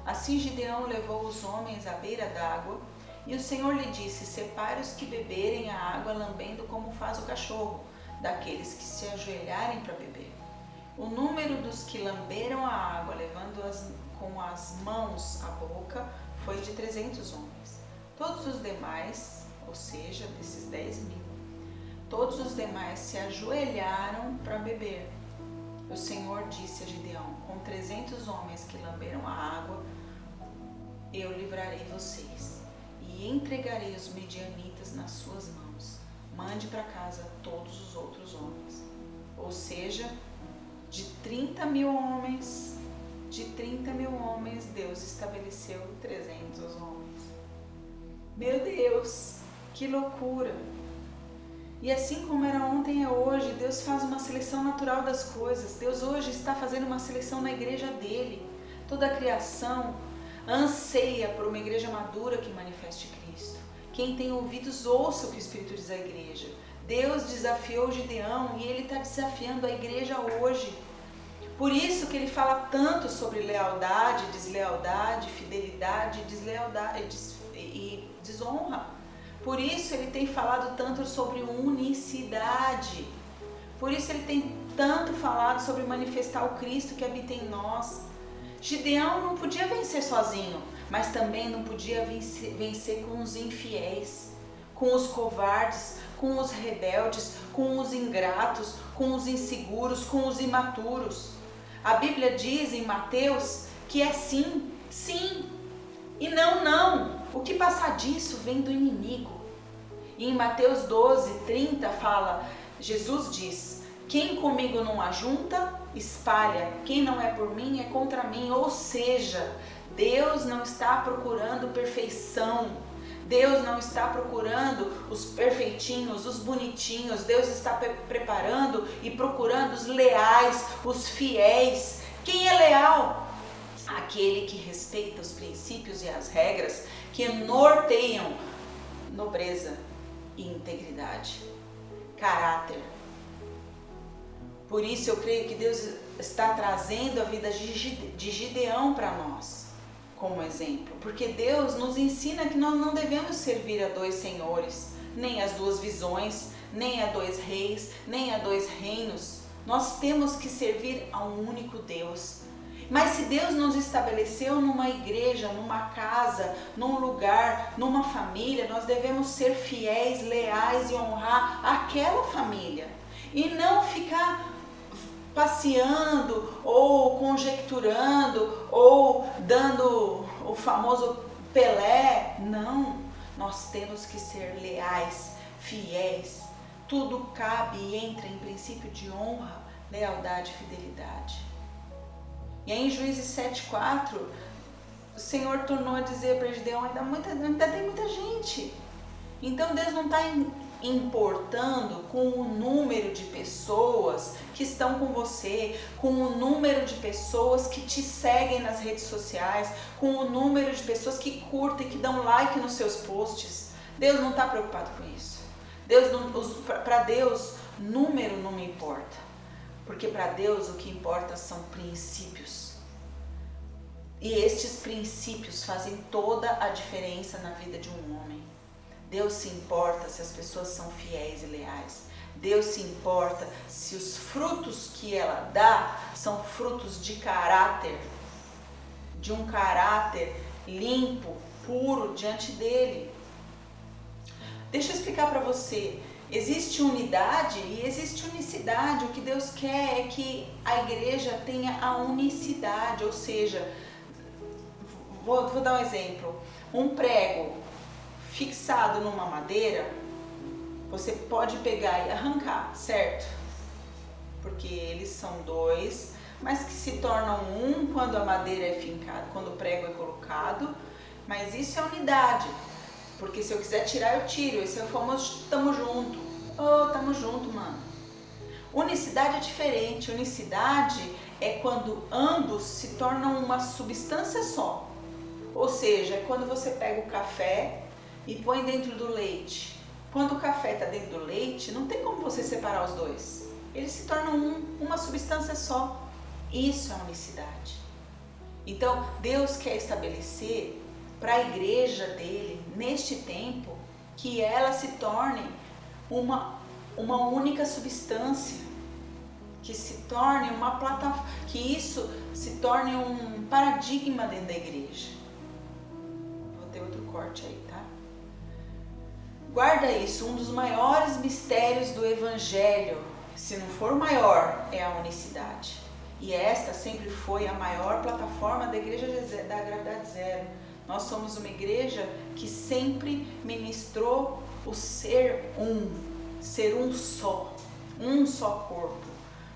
S5: Assim Gideão levou os homens à beira d'água, e o Senhor lhe disse: separe os que beberem a água lambendo como faz o cachorro, daqueles que se ajoelharem para beber. O número dos que lamberam a água, levando-as com as mãos à boca, foi de 300 homens. Todos os demais, ou seja, desses 10.000, todos os demais se ajoelharam para beber. O Senhor disse a Gideão: com 300 homens que lamberam a água, eu livrarei vocês e entregarei os midianitas nas suas mãos. Mande para casa todos os outros homens. Ou seja, de 30.000 homens, Deus estabeleceu 300 homens. Meu Deus, que loucura! E assim como era ontem é hoje, Deus faz uma seleção natural das coisas. Deus hoje está fazendo uma seleção na igreja dele. Toda a criação anseia por uma igreja madura que manifeste Cristo. Quem tem ouvidos, ouça o que o Espírito diz à igreja. Deus desafiou Gideão e ele está desafiando a igreja hoje. Por isso que ele fala tanto sobre lealdade, deslealdade, fidelidade, deslealdade e desonra. Por isso ele tem falado tanto sobre unicidade. Por isso ele tem tanto falado sobre manifestar o Cristo que habita em nós. Gideão não podia vencer sozinho, mas também não podia vencer com os infiéis, com os covardes, com os rebeldes, com os ingratos, com os inseguros, com os imaturos. A Bíblia diz em Mateus que é sim, sim, e não, não. O que passar disso vem do inimigo. E em Mateus 12:30 fala, Jesus diz: quem comigo não ajunta, espalha. Quem não é por mim, é contra mim. Ou seja, Deus não está procurando perfeição. Deus não está procurando os perfeitinhos, os bonitinhos. Deus está preparando e procurando os leais, os fiéis. Quem é leal? Aquele que respeita os princípios e as regras que norteiam nobreza e integridade, caráter. Por isso eu creio que Deus está trazendo a vida de Gideão para nós como exemplo, porque Deus nos ensina que nós não devemos servir a dois senhores, nem as duas visões, nem a dois reis, nem a dois reinos. Nós temos que servir a um único Deus. Mas se Deus nos estabeleceu numa igreja, numa casa, num lugar, numa família, nós devemos ser fiéis, leais e honrar aquela família. E não ficar passeando ou conjecturando ou dando o famoso Pelé. Não, nós temos que ser leais, fiéis. Tudo cabe e entra em princípio de honra, lealdade e fidelidade. E aí em Juízes 7:4, o Senhor tornou a dizer para Gideão: ainda tem muita gente. Então Deus não está importando com o número de pessoas que estão com você, com o número de pessoas que te seguem nas redes sociais, com o número de pessoas que curtem, que dão like nos seus posts. Deus não está preocupado com isso. Para Deus, número não me importa, porque para Deus o que importa são princípios. E estes princípios fazem toda a diferença na vida de um homem. Deus se importa se as pessoas são fiéis e leais. Deus se importa se os frutos que ela dá são frutos de caráter, de um caráter limpo, puro diante dele. Deixa eu explicar para você. Existe unidade e existe unicidade. O que Deus quer é que a igreja tenha a unicidade, ou seja, vou dar um exemplo. Um prego fixado numa madeira, você pode pegar e arrancar, certo? Porque eles são dois, mas que se tornam um quando a madeira é fincada, quando o prego é colocado. Mas isso é unidade, porque se eu quiser tirar, eu tiro. Esse é o famoso tamo junto. Tamo junto, mano. Unicidade é diferente. Unicidade é quando ambos se tornam uma substância só. Ou seja, é quando você pega o café e põe dentro do leite. Quando o café está dentro do leite, não tem como você separar os dois. Eles se tornam uma substância só. Isso é unicidade. Então, Deus quer estabelecer para a igreja dele, neste tempo, que ela se torne uma única substância, que se torne uma plataforma, que isso se torne um paradigma dentro da igreja. Vou ter outro corte aí, tá? Guarda isso, um dos maiores mistérios do Evangelho, se não for o maior, é a unicidade. E esta sempre foi a maior plataforma da Igreja da Gravidade Zero. Nós somos uma igreja que sempre ministrou o ser um só corpo.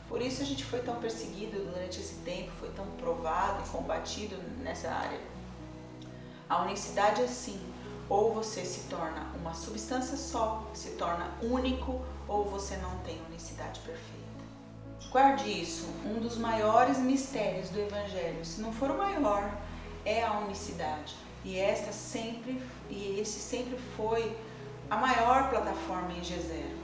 S5: Por isso a gente foi tão perseguido durante esse tempo, foi tão provado e combatido nessa área. A unicidade é assim, ou você se torna uma substância só, se torna único, ou você não tem unicidade perfeita. Guarde isso, um dos maiores mistérios do Evangelho, se não for o maior, é a unicidade. E esse sempre foi a maior plataforma em G0,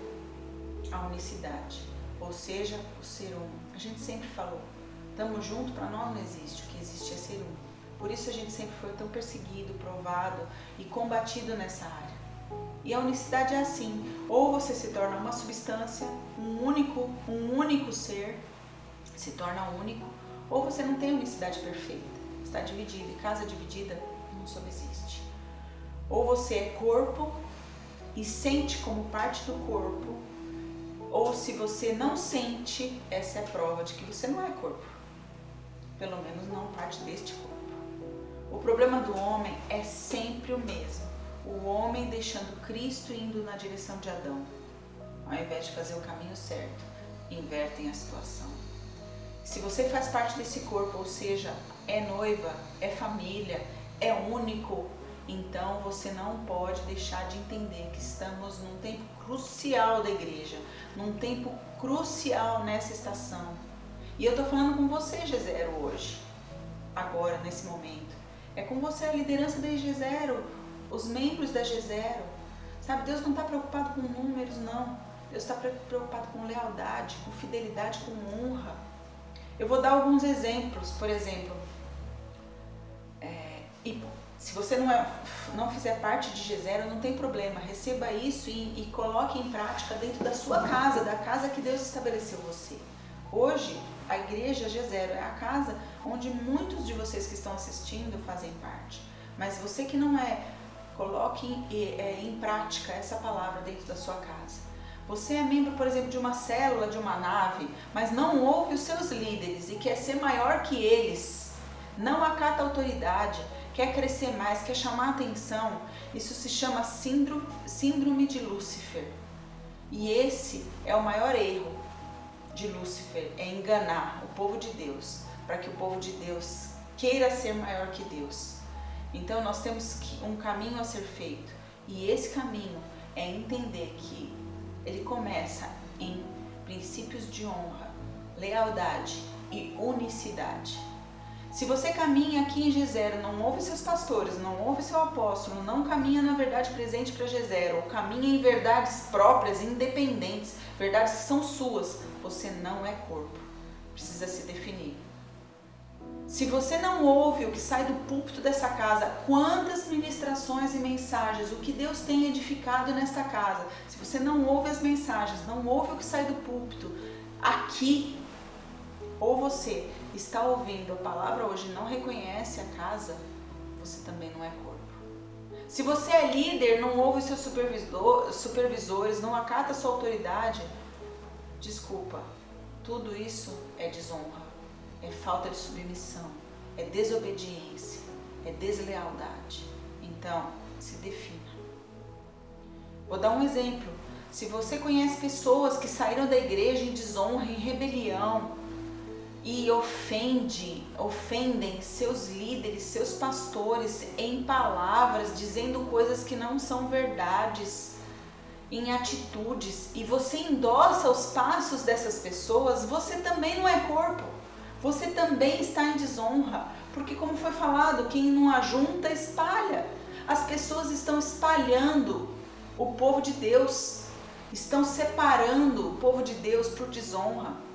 S5: a unicidade, ou seja, o ser um. A gente sempre falou, estamos juntos, para nós não existe, o que existe é ser um. Por isso a gente sempre foi tão perseguido, provado e combatido nessa área. E a unicidade é assim, ou você se torna uma substância, um único ser, se torna único, ou você não tem unicidade perfeita, está dividido, e casa dividida não subsiste. Ou você é corpo e sente como parte do corpo, ou se você não sente, essa é a prova de que você não é corpo, pelo menos não parte deste corpo. O problema do homem é sempre o mesmo, o homem deixando Cristo indo na direção de Adão, ao invés de fazer o caminho certo, invertem a situação. Se você faz parte desse corpo, ou seja, é noiva, é família, é único, então você não pode deixar de entender que estamos num tempo crucial da igreja, num tempo crucial nessa estação. E eu estou falando com você, G0, hoje, agora, nesse momento. É com você, a liderança da G0, os membros da G0. Sabe, Deus não está preocupado com números, não. Deus está preocupado com lealdade, com fidelidade, com honra. Eu vou dar alguns exemplos, por exemplo, se você não fizer parte de G0, não tem problema, receba isso e coloque em prática dentro da sua casa, da casa que Deus estabeleceu você. Hoje, a igreja G0 é a casa onde muitos de vocês que estão assistindo fazem parte. Mas você que não é, coloque em prática essa palavra dentro da sua casa. Você é membro, por exemplo, de uma célula, de uma nave, mas não ouve os seus líderes e quer ser maior que eles, não acata a autoridade, quer crescer mais, quer chamar atenção. Isso se chama síndrome de Lúcifer. E esse é o maior erro de Lúcifer, é enganar o povo de Deus, para que o povo de Deus queira ser maior que Deus. Então nós temos um caminho a ser feito, e esse caminho é entender que ele começa em princípios de honra, lealdade e unicidade. Se você caminha aqui em G0, não ouve seus pastores, não ouve seu apóstolo, não caminha na verdade presente para G0, ou caminha em verdades próprias, independentes, verdades que são suas, você não é corpo. Precisa se definir. Se você não ouve o que sai do púlpito dessa casa, quantas ministrações e mensagens, o que Deus tem edificado nesta casa, se você não ouve as mensagens, não ouve o que sai do púlpito, aqui, ou você está ouvindo a palavra hoje e não reconhece a casa, você também não é corpo. Se você é líder, não ouve seus supervisores, não acata sua autoridade, desculpa, tudo isso é desonra, é falta de submissão, é desobediência, é deslealdade. Então, se defina. Vou dar um exemplo. Se você conhece pessoas que saíram da igreja em desonra, em rebelião, e ofendem seus líderes, seus pastores em palavras, dizendo coisas que não são verdades, em atitudes, e você endossa os passos dessas pessoas, você também não é corpo, você também está em desonra, porque como foi falado, quem não ajunta espalha. As pessoas estão espalhando o povo de Deus, estão separando o povo de Deus por desonra.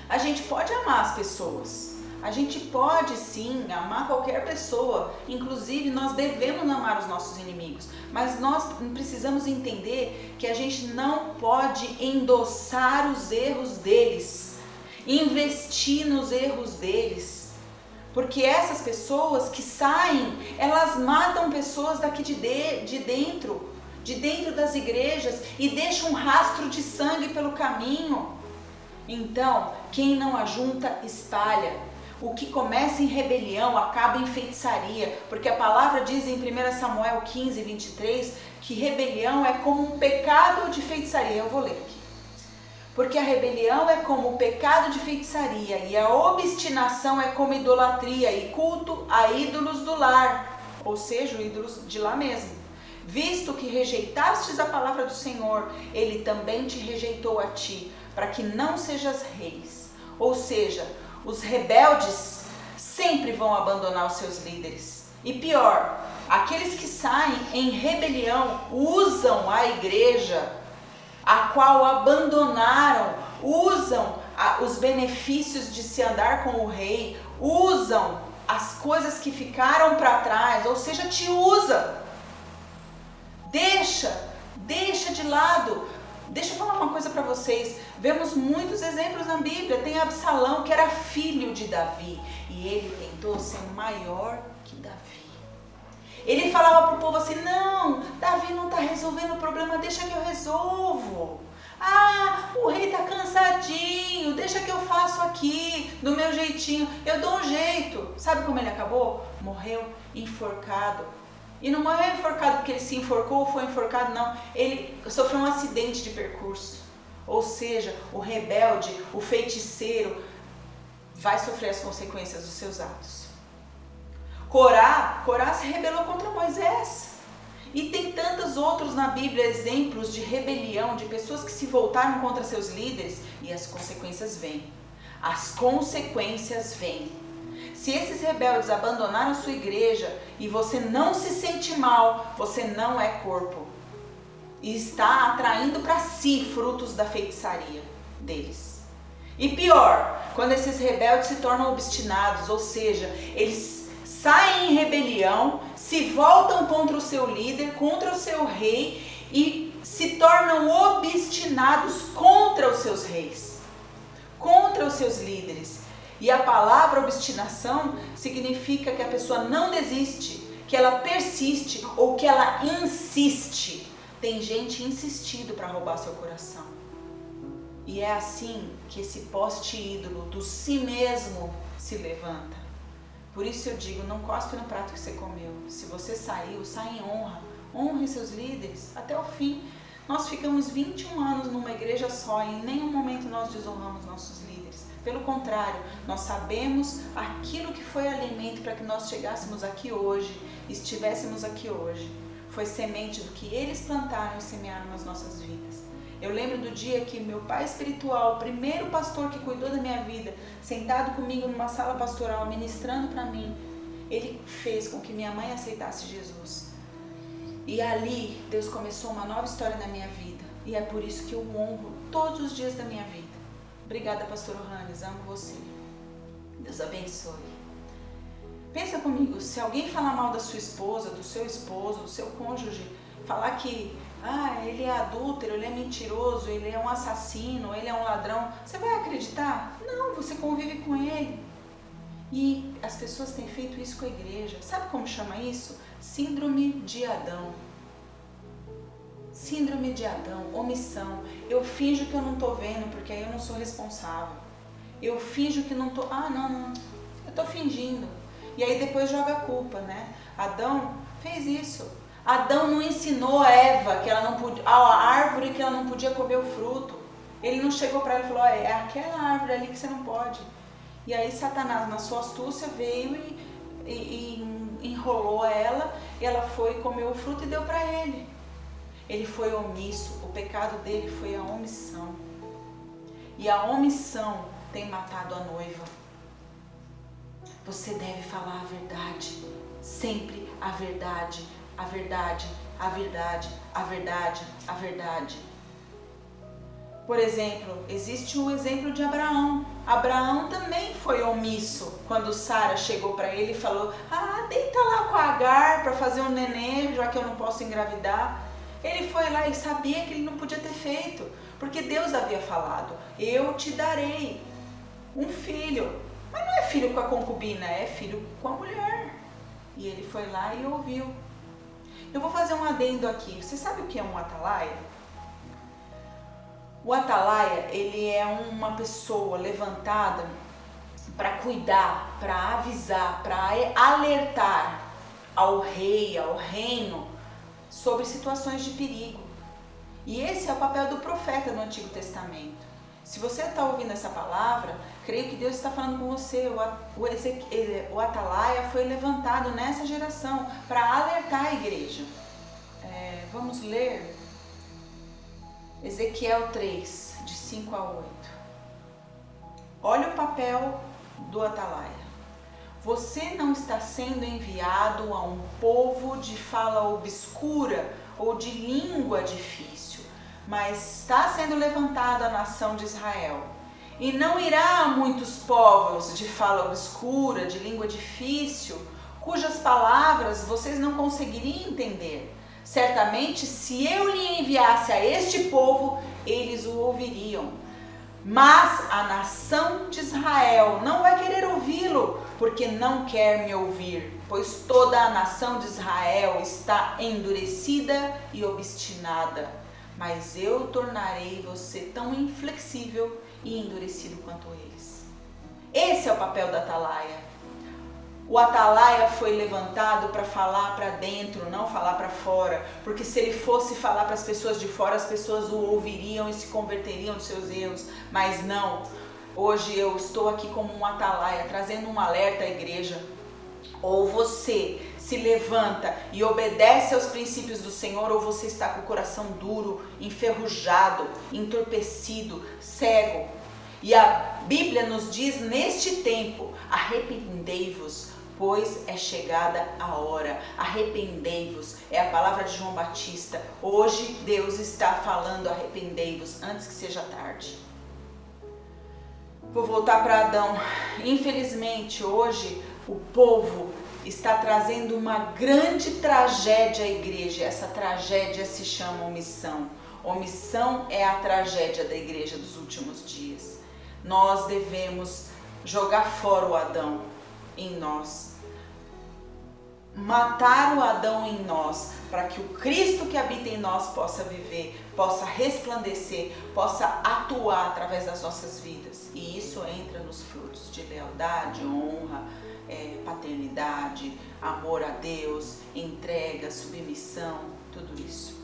S5: A gente pode amar as pessoas, a gente pode sim amar qualquer pessoa, inclusive nós devemos amar os nossos inimigos, mas nós precisamos entender que a gente não pode endossar os erros deles, investir nos erros deles, porque essas pessoas que saem, elas matam pessoas daqui de dentro das igrejas e deixam um rastro de sangue pelo caminho. Então, quem não ajunta, espalha. O que começa em rebelião acaba em feitiçaria, porque a palavra diz em 1 Samuel 15, 23, que rebelião é como um pecado de feitiçaria. Eu vou ler aqui. Porque a rebelião é como o pecado de feitiçaria, e a obstinação é como idolatria e culto a ídolos do lar, ou seja, ídolos de lá mesmo. Visto que rejeitastes a palavra do Senhor, ele também te rejeitou a ti, para que não sejas reis. Ou seja, os rebeldes sempre vão abandonar os seus líderes. E pior, aqueles que saem em rebelião usam a igreja, a qual abandonaram, usam os benefícios de se andar com o rei, usam as coisas que ficaram para trás, ou seja, te usa. Deixa de lado. Deixa eu falar uma coisa para vocês. Vemos muitos exemplos na Bíblia. Tem Absalão, que era filho de Davi, e ele tentou ser maior que Davi. Ele falava para o povo assim: não, Davi não está resolvendo o problema, deixa que eu resolvo. Ah, o rei está cansadinho, deixa que eu faço aqui, do meu jeitinho, eu dou um jeito. Sabe como ele acabou? Morreu enforcado. E não morreu enforcado porque ele se enforcou ou foi enforcado, não. Ele sofreu um acidente de percurso. Ou seja, o rebelde, o feiticeiro, vai sofrer as consequências dos seus atos. Corá se rebelou contra Moisés. E tem tantos outros na Bíblia, exemplos de rebelião, de pessoas que se voltaram contra seus líderes, e as consequências vêm. As consequências vêm. Se esses rebeldes abandonaram sua igreja e você não se sente mal, você não é corpo. E está atraindo para si frutos da feitiçaria deles. E pior, quando esses rebeldes se tornam obstinados, ou seja, eles saem em rebelião, se voltam contra o seu líder, contra o seu rei e se tornam obstinados contra os seus reis, contra os seus líderes. E a palavra obstinação significa que a pessoa não desiste, que ela persiste ou que ela insiste. Tem gente insistindo para roubar seu coração. E é assim que esse poste ídolo do si mesmo se levanta. Por isso eu digo, não cospe no prato que você comeu. Se você saiu, sai em honra. Honre seus líderes até o fim. Nós ficamos 21 anos numa igreja só e em nenhum momento nós desonramos nossos líderes. Pelo contrário, nós sabemos aquilo que foi alimento para que nós chegássemos aqui hoje, estivéssemos aqui hoje. foi semente do que eles plantaram e semearam nas nossas vidas. Eu lembro do dia que meu pai espiritual, o primeiro pastor que cuidou da minha vida, sentado comigo numa sala pastoral, ministrando para mim, ele fez com que minha mãe aceitasse Jesus. E ali Deus começou uma nova história na minha vida. E é por isso que eu honro todos os dias da minha vida. Obrigada, pastor Hannes, amo você. Deus abençoe. Pensa comigo, se alguém falar mal da sua esposa, do seu cônjuge, falar que ele é adúltero, ele é mentiroso, ele é um assassino, ele é um ladrão, você vai acreditar? Não, você convive com ele. E as pessoas têm feito isso com a igreja. Sabe como chama isso? Síndrome de Adão. Síndrome de Adão, omissão. Eu finjo que eu não estou vendo, porque aí eu não sou responsável. Eu finjo que não estou... não, eu estou fingindo. E aí depois joga a culpa, né? Adão fez isso. Adão não ensinou a Eva que ela não podia, a árvore que ela não podia comer o fruto. Ele não chegou para ela e falou, é aquela árvore ali que você não pode. E aí Satanás, na sua astúcia, veio e enrolou ela, e ela foi comer o fruto e deu para ele. Ele foi omisso, o pecado dele foi a omissão. E a omissão tem matado a noiva. Você deve falar a verdade, sempre a verdade, a verdade, a verdade, a verdade, a verdade. Por exemplo, existe o exemplo de Abraão. Abraão também foi omisso quando Sara chegou para ele e falou, deita lá com a Agar para fazer um neném, já que eu não posso engravidar. Ele foi lá e sabia que ele não podia ter feito, porque Deus havia falado, eu te darei um filho. Mas não é filho com a concubina, é filho com a mulher. E ele foi lá e ouviu. Eu vou fazer um adendo aqui. Você sabe o que é um atalaia? O atalaia, ele é uma pessoa levantada para cuidar, para avisar, para alertar ao rei, ao reino, sobre situações de perigo. E esse é o papel do profeta no Antigo Testamento. Se você está ouvindo essa palavra, creio que Deus está falando com você. O atalaia foi levantado nessa geração para alertar a igreja. Vamos ler Ezequiel 3, de 5 a 8. Olha o papel do atalaia. Você não está sendo enviado a um povo de fala obscura ou de língua difícil, mas está sendo levantada a nação de Israel. E não irá a muitos povos de fala obscura, de língua difícil, cujas palavras vocês não conseguiriam entender. Certamente, se eu lhe enviasse a este povo, eles o ouviriam. Mas a nação de Israel não vai querer ouvi-lo, porque não quer me ouvir, pois toda a nação de Israel está endurecida e obstinada. Mas eu tornarei você tão inflexível e endurecido quanto eles. Esse é o papel da atalaia. O atalaia foi levantado para falar para dentro, não falar para fora, porque se ele fosse falar para as pessoas de fora, as pessoas o ouviriam e se converteriam dos seus erros, mas não. Hoje eu estou aqui como um atalaia, trazendo um alerta à igreja. Ou você se levanta e obedece aos princípios do Senhor, ou você está com o coração duro, enferrujado, entorpecido, cego. E a Bíblia nos diz neste tempo, arrependei-vos, pois é chegada a hora. Arrependei-vos, é a palavra de João Batista. Hoje Deus está falando arrependei-vos, antes que seja tarde. Vou voltar para Adão. Infelizmente hoje o povo está trazendo uma grande tragédia à igreja. Essa tragédia se chama omissão. Omissão é a tragédia da igreja dos últimos dias. Nós devemos jogar fora o Adão em nós. Matar o Adão em nós, para que o Cristo que habita em nós possa viver, possa resplandecer, possa atuar através das nossas vidas. E isso entra nos frutos de lealdade, honra, paternidade, amor a Deus, entrega, submissão, tudo isso.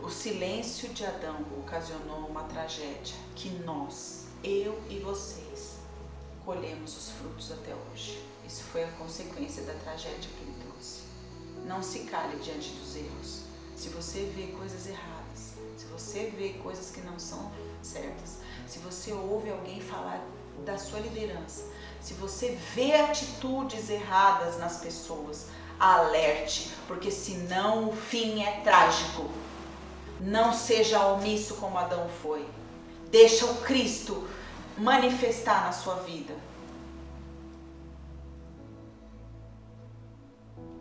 S5: O silêncio de Adão ocasionou uma tragédia que nós, eu e vocês, colhemos os frutos até hoje. Isso foi a consequência da tragédia que ele trouxe. não se cale diante dos erros. Se você vê coisas erradas, se você vê coisas que não são certas, se você ouve alguém falar da sua liderança, se você vê atitudes erradas nas pessoas, alerte, porque senão o fim é trágico. Não seja omisso como Adão foi. Deixa o Cristo manifestar na sua vida.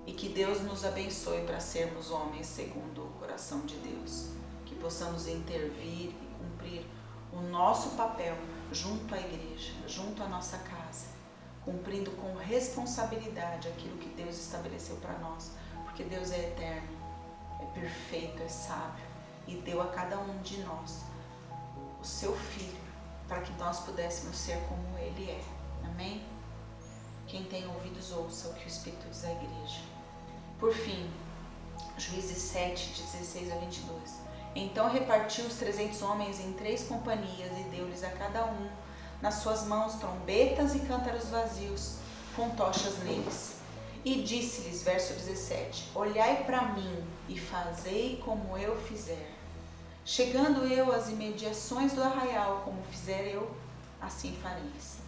S5: E que Deus nos abençoe para sermos homens segundo o coração de Deus. Que possamos intervir e cumprir o nosso papel junto à igreja, junto à nossa casa, cumprindo com responsabilidade aquilo que Deus estabeleceu para nós. Porque Deus é eterno, é perfeito, é sábio e deu a cada um de nós o seu Filho para que nós pudéssemos ser como Ele é. Amém? Quem tem ouvidos ouça o que o Espírito diz à igreja. Por fim, Juízes 7, 16 a 22. Então repartiu os 300 homens em 3 companhias e deu-lhes a cada um nas suas mãos trombetas e cântaros vazios, com tochas neles. E disse-lhes, verso 17, olhai para mim e fazei como eu fizer. Chegando eu às imediações do arraial, como fizer eu, assim fareis.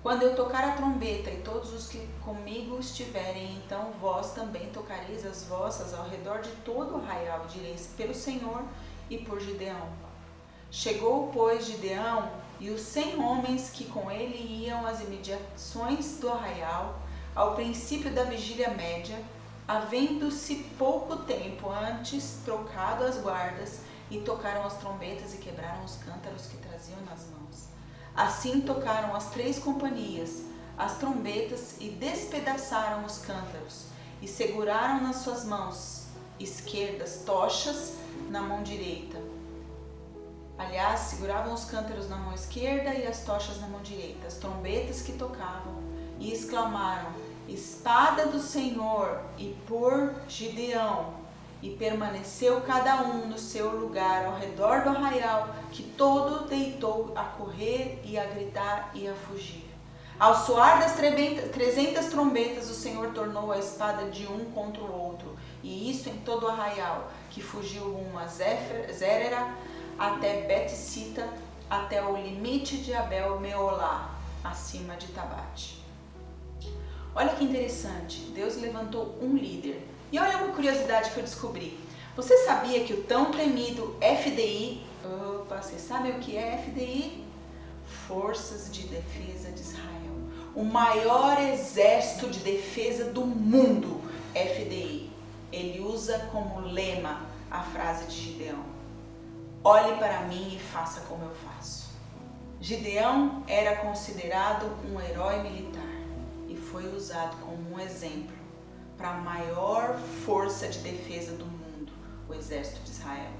S5: Quando eu tocar a trombeta e todos os que comigo estiverem, então vós também tocareis as vossas ao redor de todo o arraial, direis, pelo Senhor e por Gideão. Chegou, pois, Gideão e os 100 homens que com ele iam às imediações do arraial, ao princípio da vigília média, havendo-se pouco tempo antes trocado as guardas, e tocaram as trombetas e quebraram os cântaros que traziam nas mãos. Assim tocaram as 3 companhias, as trombetas, e despedaçaram os cântaros, e seguraram nas suas mãos esquerdas tochas na mão direita. Aliás, seguravam os cântaros na mão esquerda e as tochas na mão direita, as trombetas que tocavam, e exclamaram, espada do Senhor e por Gideão. E permaneceu cada um no seu lugar ao redor do arraial, que todo deitou a correr e a gritar e a fugir. Ao soar das 300 trombetas, o Senhor tornou a espada de um contra o outro, e isso em todo o arraial, que fugiu rumo a Zérera, até Bet-sita, até o limite de Abel-Meolá, acima de Tabate. Olha que interessante, Deus levantou um líder. E olha uma curiosidade que eu descobri. Você sabia que o tão temido FDI... Opa, vocês sabem o que é FDI? Forças de Defesa de Israel. O maior exército de defesa do mundo, FDI. Ele usa como lema a frase de Gideão. Olhe para mim e faça como eu faço. Gideão era considerado um herói militar e foi usado como um exemplo para a maior força de defesa do mundo, o exército de Israel.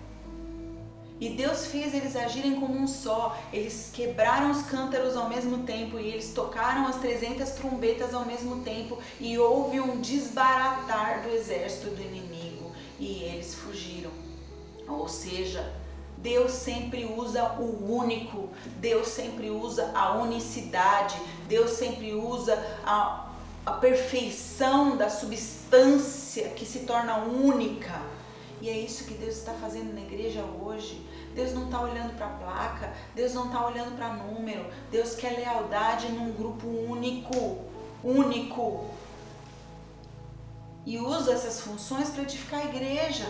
S5: E Deus fez eles agirem como um só, eles quebraram os cântaros ao mesmo tempo e eles tocaram as 300 trombetas ao mesmo tempo e houve um desbaratar do exército do inimigo e eles fugiram. Ou seja, Deus sempre usa o único, Deus sempre usa a unicidade, Deus sempre usa a perfeição da substância que se torna única. E é isso que Deus está fazendo na igreja hoje. Deus não está olhando para a placa, Deus não está olhando para número, Deus quer lealdade num grupo único. E usa essas funções para edificar a igreja.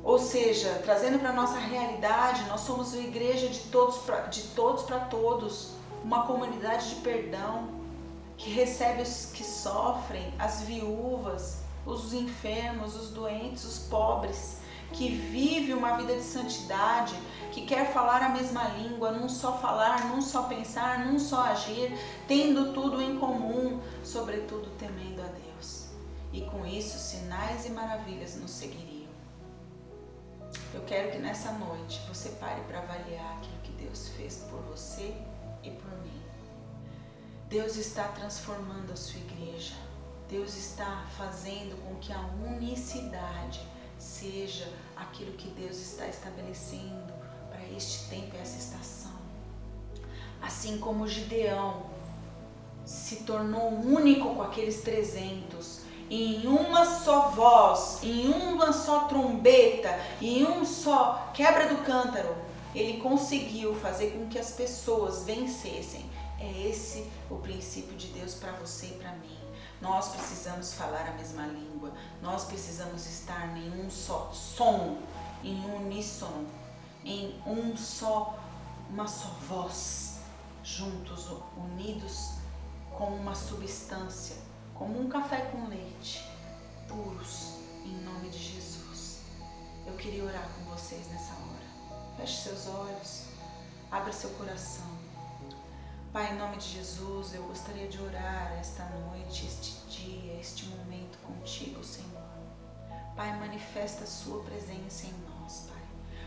S5: Ou seja, trazendo para a nossa realidade, nós somos uma igreja de todos para todos, uma comunidade de perdão, que recebe os que sofrem, as viúvas, os enfermos, os doentes, os pobres, que vive uma vida de santidade, que quer falar a mesma língua, num só falar, num só pensar, num só agir, tendo tudo em comum, sobretudo temendo a Deus. E com isso, sinais e maravilhas nos seguiriam. Eu quero que nessa noite você pare para avaliar aquilo que Deus fez por você e por mim. Deus está transformando a sua igreja. Deus está fazendo com que a unicidade seja aquilo que Deus está estabelecendo para este tempo e essa estação. Assim como Gideão se tornou único com aqueles 300 em uma só voz, em uma só trombeta, em um só quebra do cântaro, ele conseguiu fazer com que as pessoas vencessem. É esse o princípio de Deus para você e para mim. Nós precisamos falar a mesma língua, nós precisamos estar em um só som, em uníssono, em uma só voz, juntos, unidos como uma substância, como um café com leite, puros, em nome de Jesus. Eu queria orar com vocês nessa hora. Feche seus olhos, abra seu coração. Pai, em nome de Jesus, eu gostaria de orar esta noite, este dia, este momento contigo, Senhor. Pai, manifesta a sua presença em nós, Pai.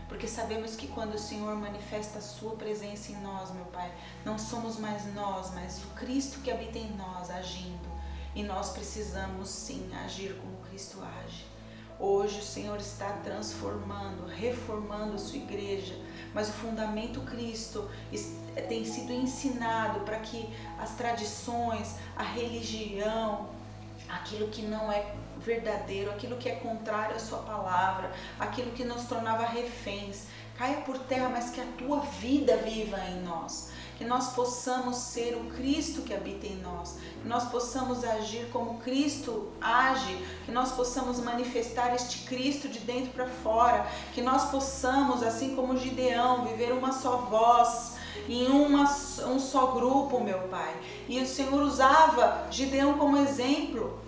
S5: Porque sabemos que quando o Senhor manifesta a sua presença em nós, meu Pai, não somos mais nós, mas o Cristo que habita em nós agindo. E nós precisamos sim agir como Cristo age. Hoje o Senhor está transformando, reformando a sua igreja, mas o fundamento Cristo tem sido ensinado para que as tradições, a religião, aquilo que não é verdadeiro, aquilo que é contrário à sua palavra, aquilo que nos tornava reféns, caia por terra, mas que a tua vida viva em nós. Que nós possamos ser o Cristo que habita em nós, que nós possamos agir como Cristo age, que nós possamos manifestar este Cristo de dentro para fora, que nós possamos, assim como Gideão, viver uma só voz, em um só grupo, meu Pai. E o Senhor usava Gideão como exemplo.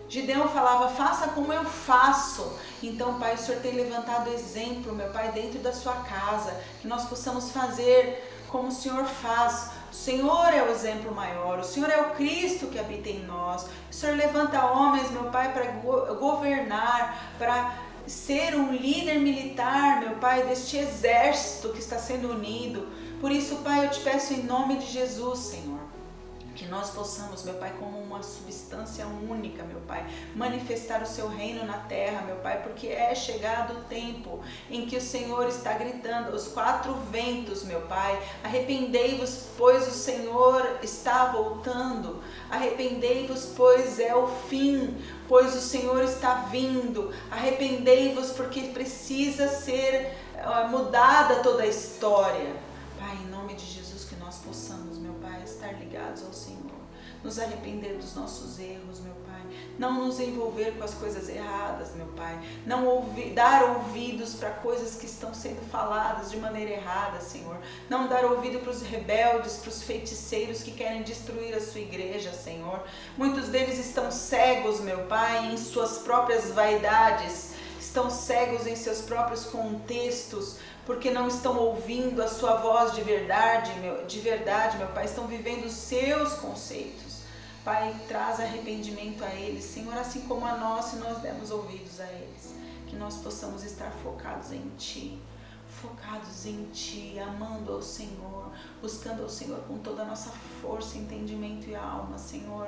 S5: Gideão falava, faça como eu faço. Então, Pai, o Senhor tem levantado exemplo, meu Pai, dentro da sua casa, que nós possamos fazer como o Senhor faz. O Senhor é o exemplo maior, o Senhor é o Cristo que habita em nós. O Senhor levanta homens, meu Pai, para governar, para ser um líder militar, meu Pai, deste exército que está sendo unido. Por isso, Pai, eu te peço em nome de Jesus, Senhor, que nós possamos, meu Pai, como uma substância única, meu Pai, manifestar o seu reino na terra, meu Pai, porque é chegado o tempo em que o Senhor está gritando aos quatro ventos, meu Pai, arrependei-vos, pois o Senhor está voltando, arrependei-vos, pois é o fim, pois o Senhor está vindo, arrependei-vos porque precisa ser mudada toda a história. Pai, em nome de Jesus, que nós possamos, meu Pai, estar ligados ao Senhor, nos arrepender dos nossos erros, meu Pai, não nos envolver com as coisas erradas, meu Pai, não dar ouvidos para coisas que estão sendo faladas de maneira errada, Senhor, não dar ouvido para os rebeldes, para os feiticeiros que querem destruir a sua igreja, Senhor. Muitos deles estão cegos, meu Pai, em suas próprias vaidades, estão cegos em seus próprios contextos, porque não estão ouvindo a sua voz de verdade, meu Pai, estão vivendo os seus conceitos. Pai, traz arrependimento a eles, Senhor, assim como a nós, se nós demos ouvidos a eles, que nós possamos estar focados em Ti, amando ao Senhor, buscando ao Senhor com toda a nossa força, entendimento e alma, Senhor,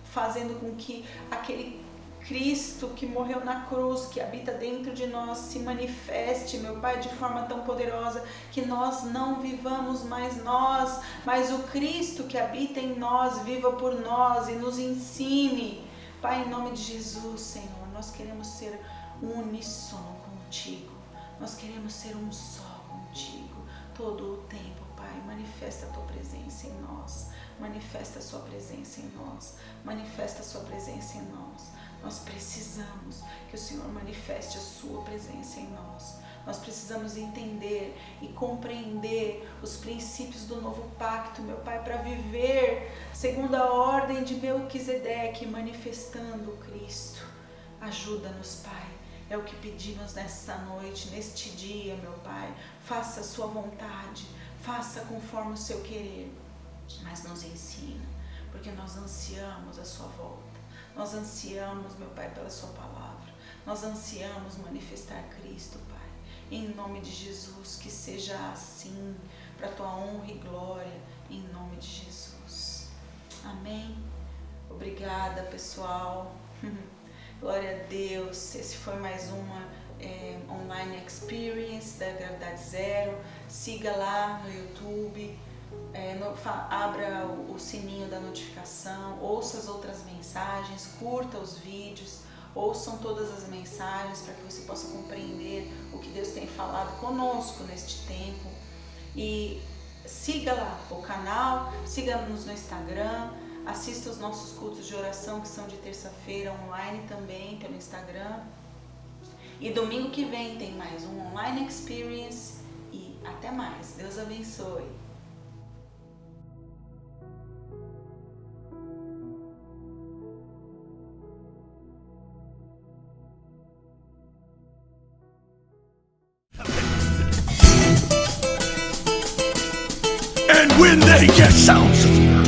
S5: fazendo com que aquele Cristo que morreu na cruz, que habita dentro de nós, se manifeste, meu Pai, de forma tão poderosa, que nós não vivamos mais nós, mas o Cristo que habita em nós, viva por nós e nos ensine. Pai, em nome de Jesus, Senhor, nós queremos ser uníssono contigo, nós queremos ser um só contigo, todo o tempo, Pai, manifesta a Tua presença em nós, manifesta a Sua presença em nós, manifesta a Sua presença em nós. Nós precisamos que o Senhor manifeste a sua presença em nós. Nós precisamos entender e compreender os princípios do novo pacto, meu Pai, para viver segundo a ordem de Melquisedeque, manifestando o Cristo. Ajuda-nos, Pai. É o que pedimos nesta noite, neste dia, meu Pai. Faça a sua vontade, faça conforme o seu querer, mas nos ensina, porque nós ansiamos a sua volta. Nós ansiamos, meu Pai, pela sua palavra. Nós ansiamos manifestar Cristo, Pai. Em nome de Jesus, que seja assim, para a tua honra e glória, em nome de Jesus. Amém. Obrigada, pessoal. Glória a Deus. Esse foi mais uma online experience da Gravidade Zero. Siga lá no YouTube. Abra o sininho da notificação. coração, ouça as outras mensagens, curta os vídeos, ouçam todas as mensagens para que você possa compreender o que Deus tem falado conosco neste tempo. E siga lá o canal, siga-nos no Instagram, assista os nossos cultos de oração que são de terça-feira online também pelo Instagram. E domingo que vem tem mais um Online Experience e até mais. Deus abençoe.
S1: And when they get sounds of fear,